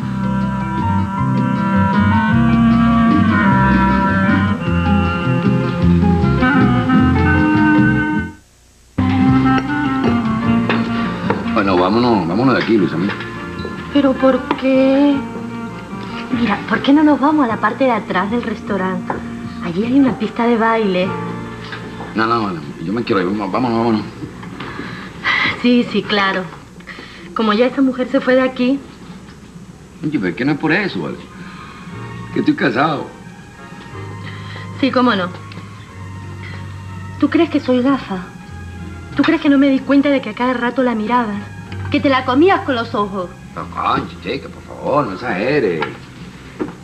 Speaker 3: Bueno, vámonos de aquí, Luisa.
Speaker 9: ¿Pero por qué? Mira, ¿por qué no nos vamos a la parte de atrás del restaurante? Allí hay una pista de baile.
Speaker 3: No, yo me quiero ir. Vámonos.
Speaker 9: Sí, claro. Como ya esa mujer se fue de aquí.
Speaker 3: Oye, pero es que no es por eso, ¿vale? Que estoy casado.
Speaker 9: Sí, cómo no. ¿Tú crees que soy gafa? ¿Tú crees que no me di cuenta de que a cada rato la mirabas? Que te la comías con los ojos.
Speaker 3: No, concha, chica, por favor, no exageres.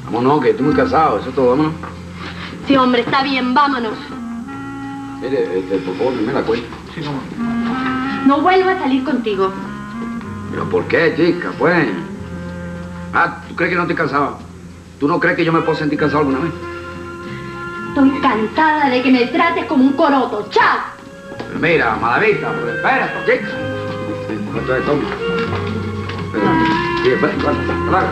Speaker 3: Vámonos, que estoy muy casado, eso es todo, vámonos.
Speaker 9: Sí, hombre, está bien, vámonos.
Speaker 3: Mire, por favor, me la cuenta.
Speaker 9: Sí, no. No vuelvo a salir contigo.
Speaker 3: ¿Pero por qué, chica? Pues... ¿tú crees que no estoy cansado? ¿Tú no crees que yo me puedo sentir cansado alguna vez?
Speaker 9: Estoy cansada de que me trates como un coroto. ¡Chao!
Speaker 3: Pero mira, malavista, pero espérate, chica. ¿Cuánto es, toma? Sí, espérate, claro.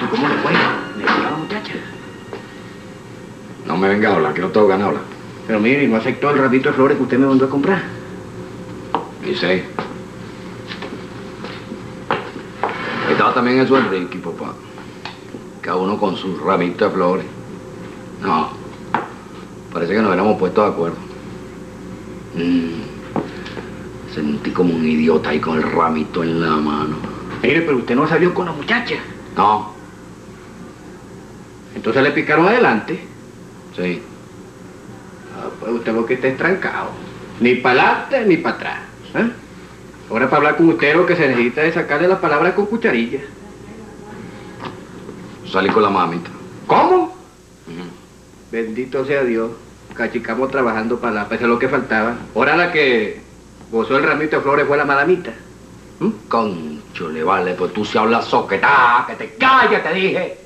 Speaker 2: ¿Cómo le fue? ¿Le gustó a la muchacha?
Speaker 3: No me venga a hablar, que no tengo ganas de hablar.
Speaker 2: Pero mire, ¿no aceptó el rabito de flores que usted me mandó a comprar?
Speaker 3: Ni sé. Estaba también eso Enrique, papá. Cada uno con su ramito de flores. No. Parece que nos hubiéramos puesto de acuerdo. Sentí como un idiota ahí con el ramito en la mano.
Speaker 2: Mire, pero usted no salió con la muchacha.
Speaker 3: No.
Speaker 2: Entonces le picaron adelante.
Speaker 3: Sí.
Speaker 2: Pues usted lo que está entrancado. Ni para adelante ni para atrás. Ahora para hablar con usted lo que se necesita es sacarle las palabras con cucharilla.
Speaker 3: Salí con la mamita.
Speaker 2: ¿Cómo? Bendito sea Dios. Cachicamos trabajando para la... Eso es lo que faltaba. Ahora la que gozó el ramito de flores fue la madamita.
Speaker 3: Concho, le vale, pues tú se hablas soquetá, que te calles, te dije.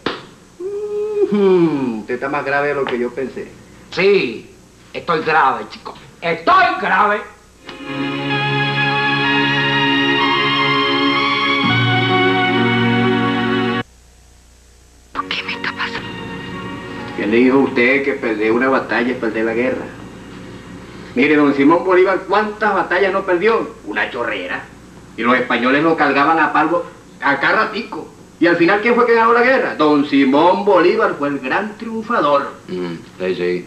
Speaker 2: Usted está más grave de lo que yo pensé.
Speaker 3: Sí, estoy grave, chico. Estoy grave.
Speaker 9: ¿Por qué me está pasando?
Speaker 2: ¿Quién le dijo a usted que perder una batalla es perder la guerra? Mire, don Simón Bolívar, ¿cuántas batallas no perdió? Una chorrera. Y los españoles lo cargaban a palo acá ratico. Y al final, ¿quién fue que ganó la guerra? Don Simón Bolívar fue el gran triunfador.
Speaker 3: Sí.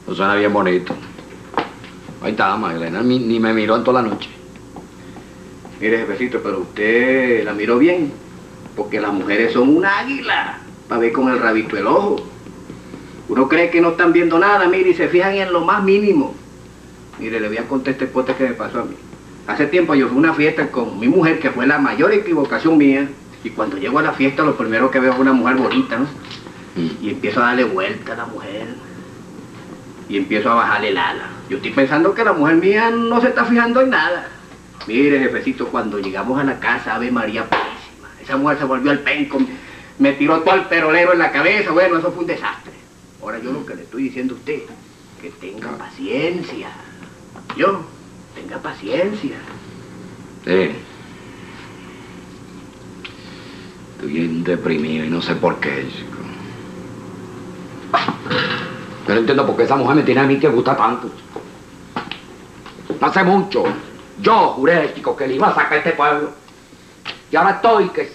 Speaker 3: Eso suena bien bonito. Ahí está, Magdalena, ni me miró en toda la noche.
Speaker 2: Mire, jefecito, pero usted la miró bien. Porque las mujeres son un águila. Para ver con el rabito el ojo. Uno cree que no están viendo nada, mire, y se fijan en lo más mínimo. Mire, le voy a contar este pote que me pasó a mí. Hace tiempo yo fui a una fiesta con mi mujer, que fue la mayor equivocación mía. Y cuando llego a la fiesta, lo primero que veo es una mujer bonita, ¿no? Y empiezo a darle vuelta a la mujer. Y empiezo a bajarle el ala. Yo estoy pensando que la mujer mía no se está fijando en nada. Mire, jefecito, cuando llegamos a la casa, Ave María Purísima. Esa mujer se volvió al penco, me tiró todo el perolero en la cabeza. Bueno, eso fue un desastre. Ahora yo lo que le estoy diciendo a usted, que tenga paciencia. Tenga paciencia.
Speaker 3: Sí. Estoy bien deprimido y no sé por qué, chico. Yo no entiendo por qué esa mujer me tiene a mí que gusta tanto. No hace mucho, yo juré, chico, que le iba a sacar a este pueblo. Y ahora estoy que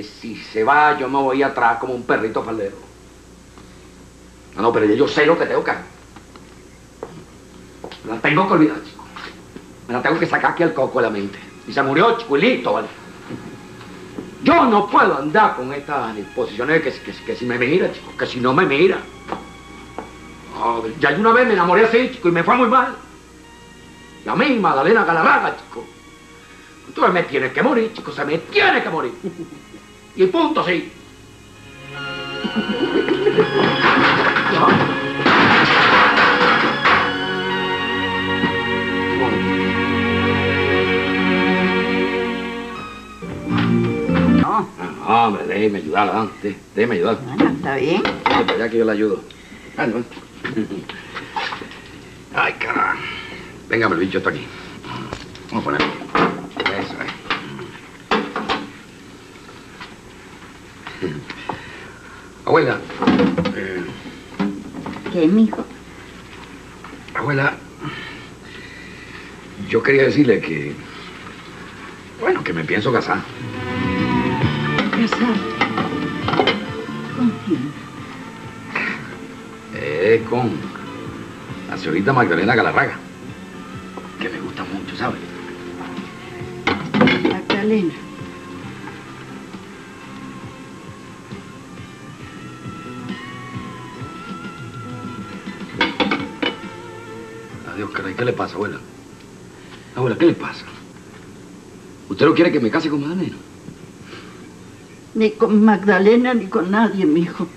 Speaker 3: si se va, yo me voy atrás como un perrito faldero. No, pero yo sé lo que tengo que hacer. Me la tengo que olvidar, chico. Me la tengo que sacar aquí al coco de la mente. Y se murió, chico, y listo, ¿vale? Yo no puedo andar con estas disposiciones de que si me mira, chico, que si no me mira. No, ya una vez me enamoré así, chico, y me fue muy mal. Y a mí, Magdalena Galarraga, chico. Entonces me tiene que morir, chico, se me tiene que morir. Y punto, sí. hombre, déjeme ayudarla, déjeme ayudar.
Speaker 5: Bueno, está bien.
Speaker 3: Vete para allá que yo la ayudo. Anda, ven. Ay, carajo. Véngame, el bicho está aquí. Vamos a ponerlo. Eso, Abuela.
Speaker 5: ¿Qué, mijo?
Speaker 3: Abuela, yo quería decirle que... Bueno, que me pienso casar.
Speaker 5: ¿Casar? ¿Con quién?
Speaker 3: Con la señorita Magdalena Galarraga, que me gusta mucho, ¿sabes?
Speaker 5: Magdalena.
Speaker 3: Adiós, caray, ¿qué le pasa, abuela? Abuela, ¿qué le pasa? ¿Usted no quiere que me case con Magdalena?
Speaker 5: Ni con Magdalena ni con nadie, mijo.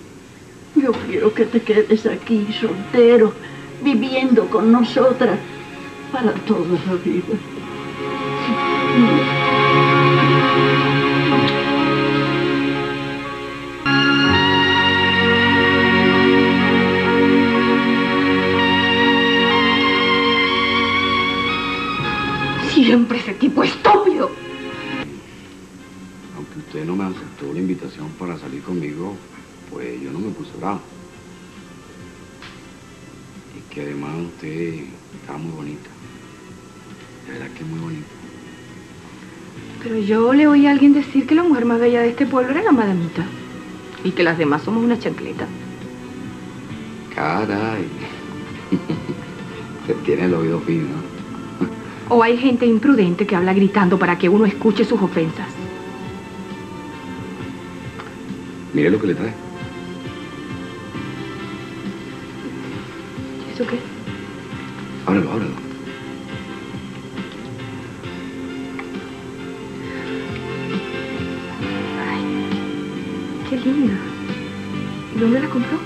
Speaker 5: Yo quiero que te quedes aquí, soltero, viviendo con nosotras para toda la vida.
Speaker 1: Siempre ese tipo estúpido.
Speaker 3: Aunque usted no me aceptó la invitación para salir conmigo, pues yo no me puse bravo. Y que además usted estaba muy bonita. De verdad que muy bonita.
Speaker 1: Pero yo le oí a alguien decir que la mujer más bella de este pueblo era la madamita. Y que las demás somos una chancleta.
Speaker 3: Caray. Usted tiene el oído fino, ¿no?
Speaker 1: O hay gente imprudente que habla gritando para que uno escuche sus ofensas.
Speaker 3: Mire lo que le trae.
Speaker 1: ¿Eso qué?
Speaker 3: Ábrelo, ábrelo.
Speaker 1: Ay, qué linda. ¿Y dónde la compró?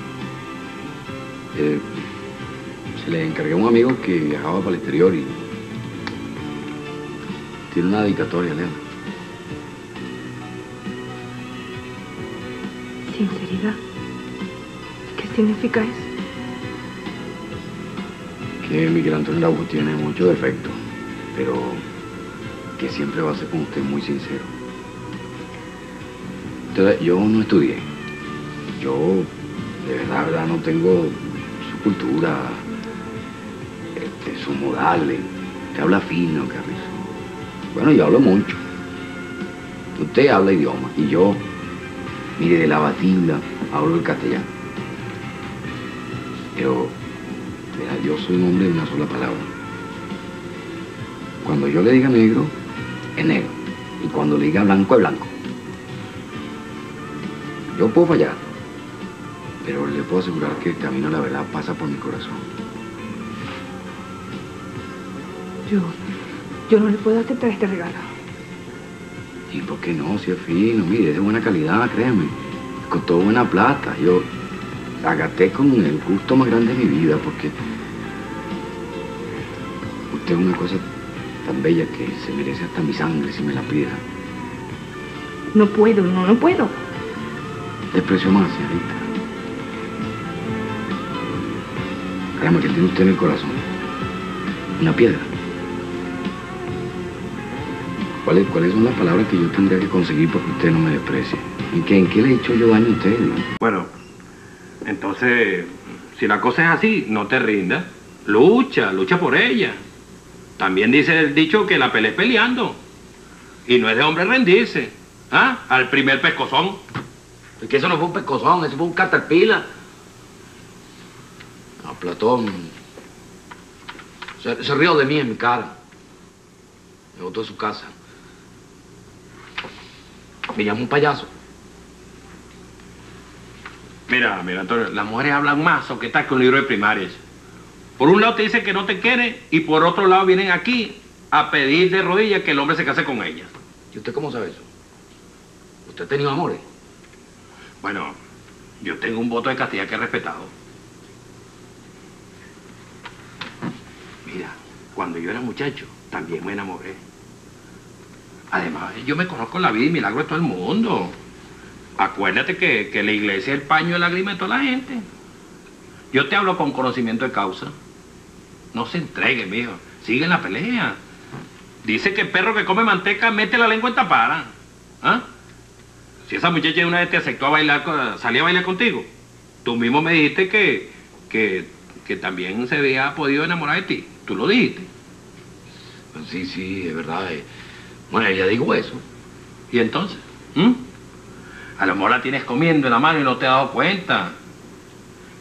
Speaker 3: Se le encargué a un amigo que viajaba para el exterior y tiene una dedicatoria, Elena.
Speaker 1: Sinceridad. ¿Qué significa eso?
Speaker 3: Que Miguel Antonio Araujo tiene muchos defectos, pero que siempre va a ser con usted muy sincero. Entonces, yo no estudié. Yo, de verdad, no tengo su cultura, sus modales, que habla fino, que bueno, yo hablo mucho. Usted habla idioma y yo, mire, de la batida hablo el castellano. Pero, mira, yo soy un hombre de una sola palabra. Cuando yo le diga negro, es negro. Y cuando le diga blanco, es blanco. Yo puedo fallar, pero le puedo asegurar que el camino a la verdad pasa por mi corazón.
Speaker 1: Yo no le puedo aceptar este regalo.
Speaker 3: ¿Y por qué no? Si es fino, mire, es de buena calidad, créeme. Costó buena plata. Yo la gasté con el gusto más grande de mi vida, porque usted es una cosa tan bella que se merece hasta mi sangre si me la pida.
Speaker 1: No puedo, no puedo.
Speaker 3: Desprecio más, señorita. Créame que tiene usted en el corazón una piedra. ¿Cuáles son las palabras que yo tendría que conseguir para que usted no me desprecie? ¿En qué le he hecho yo daño a usted?
Speaker 11: Bueno, entonces, si la cosa es así, no te rindas. Lucha por ella. También dice el dicho que la pelea es peleando. Y no es de hombre rendirse. ¿Ah? Al primer pescozón.
Speaker 3: Es que eso no fue un pescozón, eso fue un caterpillar. A Platón se rió de mí en mi cara. Me botó de su casa. Me llamó un payaso.
Speaker 11: Mira, Antonio, las mujeres hablan más o que tal que un libro de primarias. Por un lado te dicen que no te quiere y por otro lado vienen aquí a pedir de rodillas que el hombre se case con ellas.
Speaker 3: ¿Y usted cómo sabe eso? ¿Usted ha tenido amores?
Speaker 11: Bueno, yo tengo un voto de castidad que he respetado. Mira, cuando yo era muchacho, también me enamoré. Además, yo me conozco la vida y milagro de todo el mundo. Acuérdate que la iglesia es el paño de lágrimas de toda la gente. Yo te hablo con conocimiento de causa. No se entregue, mijo. Sigue en la pelea. Dice que el perro que come manteca mete la lengua en tapara. ¿Ah? Si esa muchacha una vez te aceptó a bailar, salía a bailar contigo, tú mismo me dijiste que también se había podido enamorar de ti. Tú lo dijiste.
Speaker 3: Sí, sí, es verdad. Bueno, ella dijo eso.
Speaker 11: ¿Y entonces? A lo mejor la tienes comiendo en la mano y no te has dado cuenta.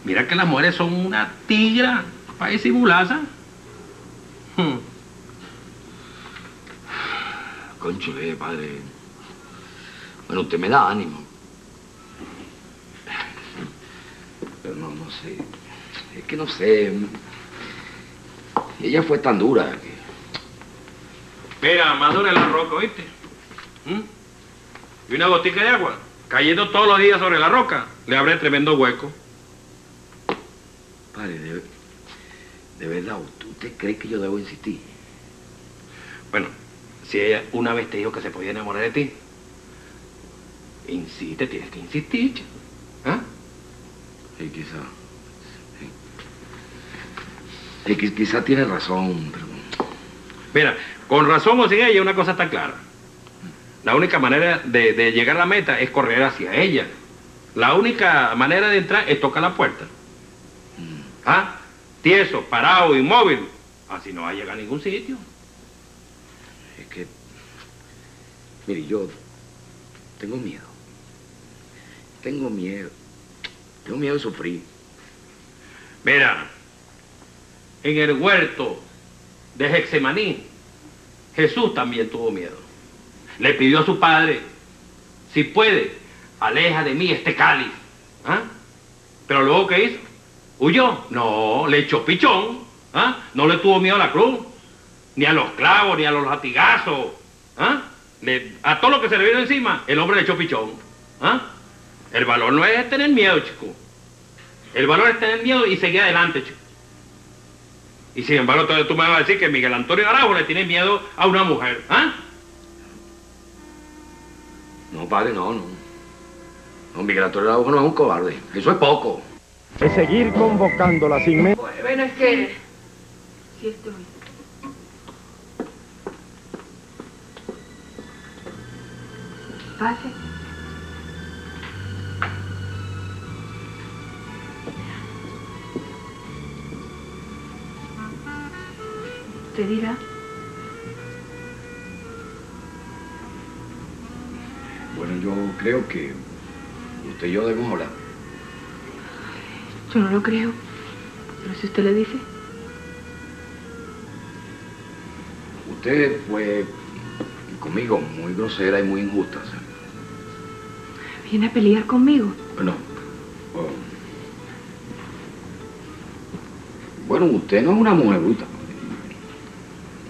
Speaker 11: Mira que las mujeres son una tigra para disimularse.
Speaker 3: Cónchale, padre. Bueno, usted me da ánimo. Pero no sé. Es que no sé. Ella fue tan dura que...
Speaker 11: Mira, madura la roca, ¿oíste? Y una gotica de agua cayendo todos los días sobre la roca le abre tremendo hueco.
Speaker 3: Padre, de verdad, ¿usted cree que yo debo insistir?
Speaker 11: Bueno, si ella una vez te dijo que se podía enamorar de ti, insiste, tienes que insistir. ¿Ah?
Speaker 3: Sí, quizá. Sí, quizá tiene razón, pero...
Speaker 11: Mira, con razón o sin ella, una cosa está clara. La única manera de llegar a la meta es correr hacia ella. La única manera de entrar es tocar la puerta. ¿Ah? Tieso, parado, inmóvil. Así no va a llegar a ningún sitio.
Speaker 3: Es que... Mire, yo tengo miedo. Tengo miedo. Tengo miedo de sufrir.
Speaker 11: Mira, en el huerto de Getsemaní, Jesús también tuvo miedo. Le pidió a su padre, si puede, aleja de mí este cáliz. ¿Ah? Pero luego, ¿qué hizo? ¿Huyó? No, le echó pichón. ¿Ah? No le tuvo miedo a la cruz, ni a los clavos, ni a los latigazos. ¿Ah? A todo lo que se le vino encima, el hombre le echó pichón. ¿Ah? El valor no es tener miedo, chico. El valor es tener miedo y seguir adelante, chico. Y sin embargo, entonces tú me vas a decir que Miguel Antonio Araujo le tiene miedo a una mujer. ¿Ah?
Speaker 3: No, padre, no. No, Miguel Antonio Araujo no es un cobarde. Eso es poco.
Speaker 13: De seguir convocándola sin medio.
Speaker 1: Bueno, es que... Sí estoy. Pase. ¿Te dirá?
Speaker 3: Bueno, yo creo que usted y yo debemos hablar.
Speaker 1: Yo no lo creo. Pero si usted le dice.
Speaker 3: Usted fue conmigo muy grosera y muy injusta, ¿sí?
Speaker 1: ¿Viene a pelear conmigo?
Speaker 3: Bueno, usted no es una mujer bruta.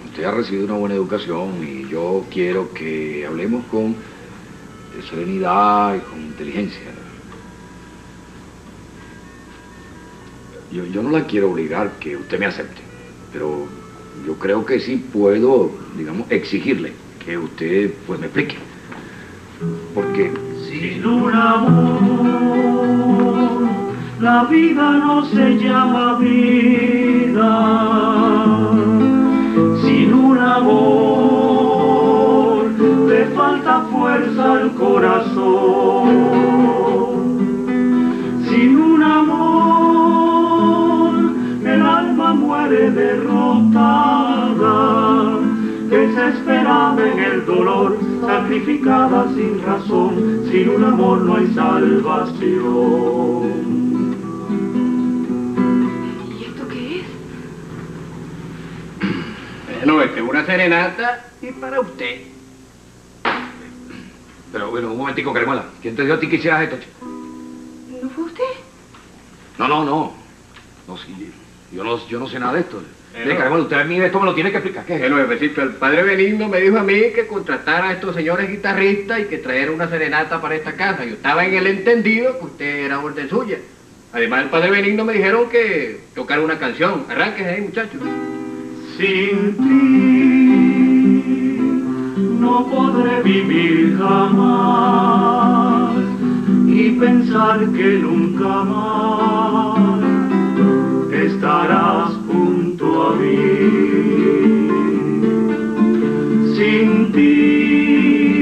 Speaker 3: Usted ha recibido una buena educación y yo quiero que hablemos con serenidad y con inteligencia. Yo no la quiero obligar que usted me acepte, pero yo creo que sí puedo, digamos, exigirle que usted, pues, me explique. Porque...
Speaker 14: Sin un amor, la vida no se llama vida. Sin un amor, le falta fuerza al corazón. Sin un amor, el alma muere derrotada, desesperada en el dolor, sacrificada sin razón. Sin un amor no hay salvación.
Speaker 1: ¿Y esto qué es?
Speaker 2: No, es una serenata y para usted.
Speaker 3: Pero bueno, un momentico, Carmela. ¿Quién te dio a ti que hicieras esto, chico?
Speaker 1: ¿No fue usted?
Speaker 3: No. No, sí, yo no sé nada de esto. Carmela, usted a mí esto me lo tiene que explicar. ¿Qué es?
Speaker 2: Bueno, jefecito, el padre Benigno me dijo a mí que contratara a estos señores guitarristas y que traer una serenata para esta casa. Yo estaba en el entendido que usted era orden suya. Además, el padre Benigno me dijeron que tocara una canción. Arránquense ahí, muchachos.
Speaker 14: Sin ti no podré vivir jamás. pensar que nunca más estarás junto a mí. Sin ti,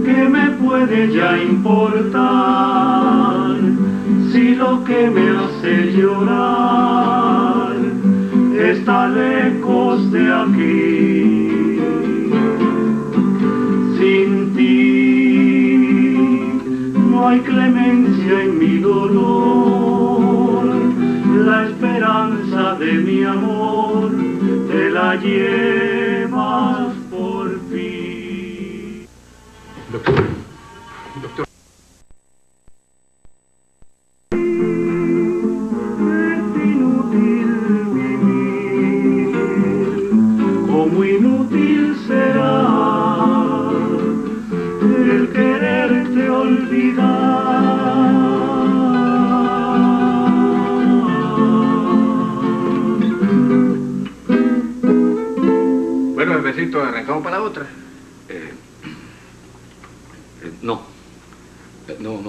Speaker 14: ¿qué me puede ya importar? Si lo que me hace llorar está lejos de aquí. Sin ti no hay clemencia en mi dolor, la esperanza de mi amor te la llevas por fin.
Speaker 6: Doctor.
Speaker 14: Como inútil será el quererte olvidar.
Speaker 2: Bueno, jefecito, ¿arrancamos para la otra?
Speaker 3: No,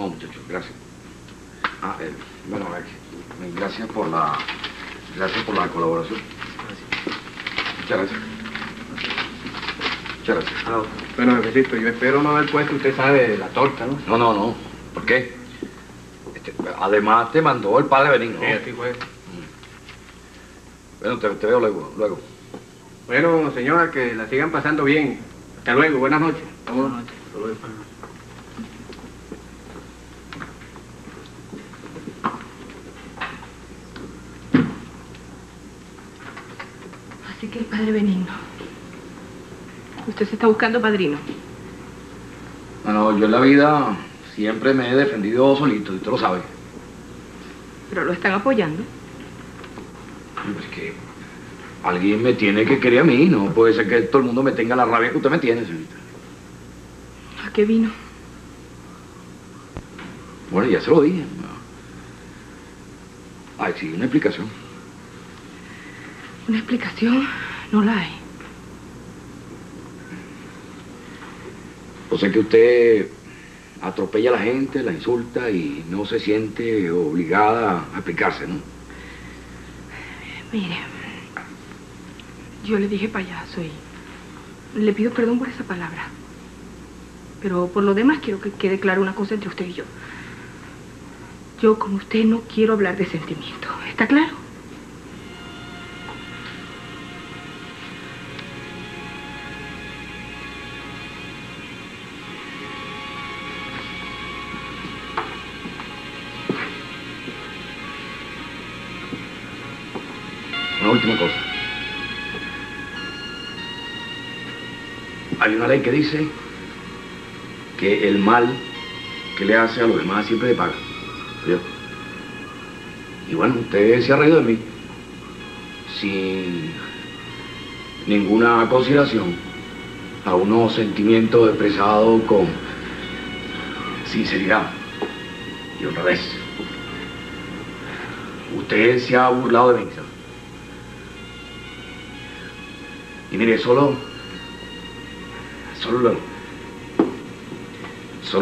Speaker 3: muchachos, gracias. Bueno, gracias por la colaboración. Muchas gracias. Muchas gracias.
Speaker 2: Bueno, jefecito, yo espero no haber puesto, usted sabe, la torta, ¿no?
Speaker 3: No. ¿Por qué? Además te mandó el padre Benigno.
Speaker 2: Sí, así fue.
Speaker 3: Bueno, te veo luego.
Speaker 2: Bueno, señora, que la sigan pasando bien. Hasta luego, buenas noches. Buenas noches. Hasta luego.
Speaker 1: Así que el padre Benigno. ¿Usted se está buscando padrino?
Speaker 3: No, yo en la vida siempre me he defendido solito, y usted lo sabe.
Speaker 1: Pero lo están apoyando.
Speaker 3: Es que alguien me tiene que querer a mí, no puede ser que todo el mundo me tenga la rabia que usted me tiene, señorita.
Speaker 1: ¿A qué vino?
Speaker 3: Bueno, ya se lo dije. Ay, sí, una explicación.
Speaker 1: Una explicación no la hay.
Speaker 3: O sea que usted atropella a la gente, la insulta y no se siente obligada a explicarse, ¿no?
Speaker 1: Mire, yo le dije payaso y le pido perdón por esa palabra. Pero por lo demás quiero que quede clara una cosa entre usted y yo. Yo con usted no quiero hablar de sentimientos. ¿Está claro?
Speaker 3: Una última cosa. Hay una ley que dice que el mal que le hace a los demás siempre le paga. ¿Vio? Y bueno, usted se ha reído de mí sin ninguna consideración a unos sentimientos expresados con sinceridad y honradez. Usted se ha burlado de mí, ¿sabes? Y mire, solo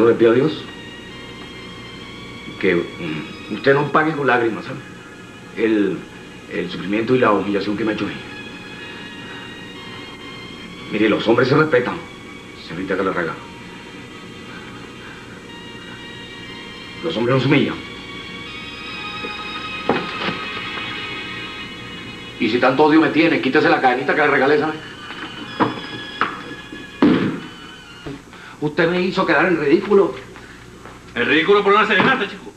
Speaker 3: le pido a Dios que usted no pague con lágrimas, ¿sabe? El sufrimiento y la humillación que me ha hecho. Mire, los hombres se respetan, señorita Galarraga. Los hombres no se humillan. Y si tanto odio me tiene, quítese la cadenita que le regalé, ¿sabe? Usted me hizo quedar en ridículo.
Speaker 11: El ridículo por una serenata, chico.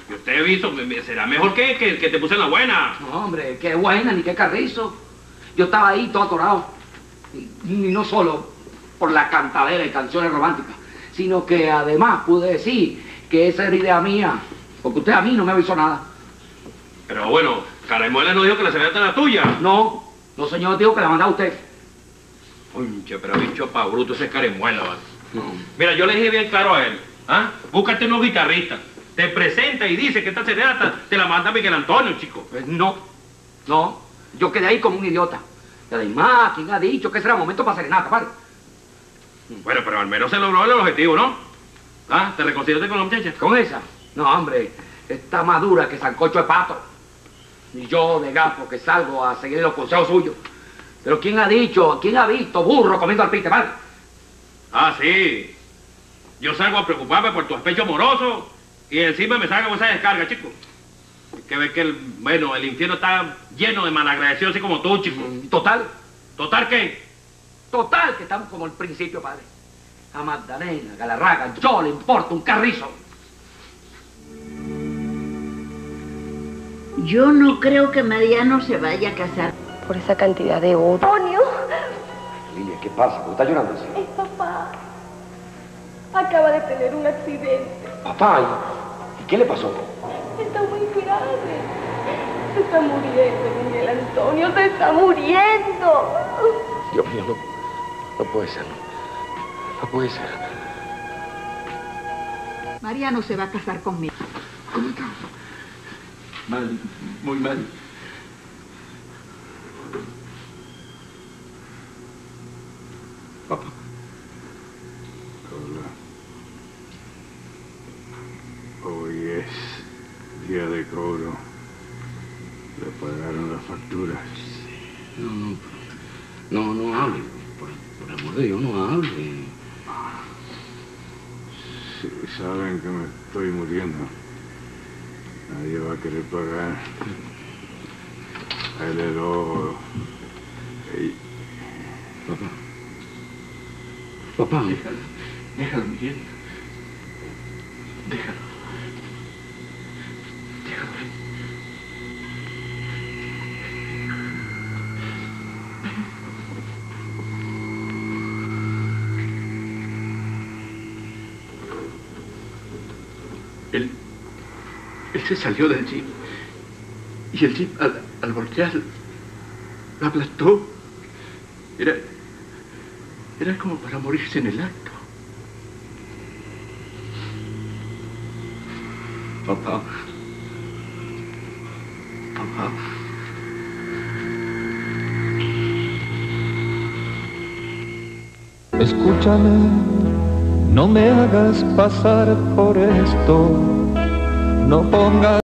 Speaker 11: Y usted ha visto, será mejor que te puse en la buena.
Speaker 3: No, hombre, qué buena, ni qué carrizo. Yo estaba ahí todo atorado. Y no solo por la cantadera y canciones románticas, sino que además pude decir que esa era idea mía, porque usted a mí no me avisó nada.
Speaker 11: Pero bueno, Caramuela no dijo que la serenata era tuya.
Speaker 3: No, señor, dijo que la mandaba usted.
Speaker 11: Conche, pero bicho pa' bruto ese Caramuela, ¿vale? Mira, yo le dije bien claro a él. Búscate unos guitarristas. Te presenta y dice que esta serenata te la manda Miguel Antonio, chico.
Speaker 3: Pues no. Yo quedé ahí como un idiota. Y además, ¿quién ha dicho que ese era momento para serenata, padre?
Speaker 11: Bueno, pero al menos se logró el objetivo, ¿no? ¿Ah? ¿Te reconciliaste con la muchacha?
Speaker 3: ¿Con esa? No, hombre, está más dura que sancocho de pato. Ni yo de gato que salgo a seguir los consejos suyos. Pero ¿quién ha dicho, quién ha visto burro comiendo alpiste, vale?
Speaker 11: Ah, sí. Yo salgo a preocuparme por tu despecho amoroso y encima me salgo esa descarga, chico. Hay que ver que el infierno está lleno de malagradecidos así como tú, chico.
Speaker 3: ¿Total?
Speaker 11: ¿Total qué?
Speaker 3: Total, que estamos como al principio, padre. A Magdalena, Galarraga, yo le importo un carrizo.
Speaker 5: Yo no creo que Mariano se vaya a casar.
Speaker 9: Por esa cantidad de odio.
Speaker 15: Antonio,
Speaker 3: Lilia, ¿qué pasa? ¿Por qué estás llorando así?
Speaker 15: es papá. Acaba de tener un accidente.
Speaker 3: Papá, ¿y qué le pasó?
Speaker 15: Está muy grave. Se está muriendo, Miguel Antonio, se está muriendo.
Speaker 3: Dios mío, no puede ser, no puede ser.
Speaker 10: Mariano se va a casar conmigo.
Speaker 6: ¿Cómo está? Mal, muy mal.
Speaker 3: Papá.
Speaker 6: Hola. Hoy es día de cobro. Le pagaron las facturas.
Speaker 3: No hable. Por amor de Dios, no hable.
Speaker 6: Sí, saben que me estoy muriendo. Nadie va a querer pagar. Él es lobo.
Speaker 3: Papá.
Speaker 6: Déjalo, Miguel. Déjalo. Él se salió del jeep y el jeep al voltear lo aplastó. Era como para morirse en el acto.
Speaker 3: Papá. Papá.
Speaker 16: Escúchame, no me hagas pasar por esto, no pongas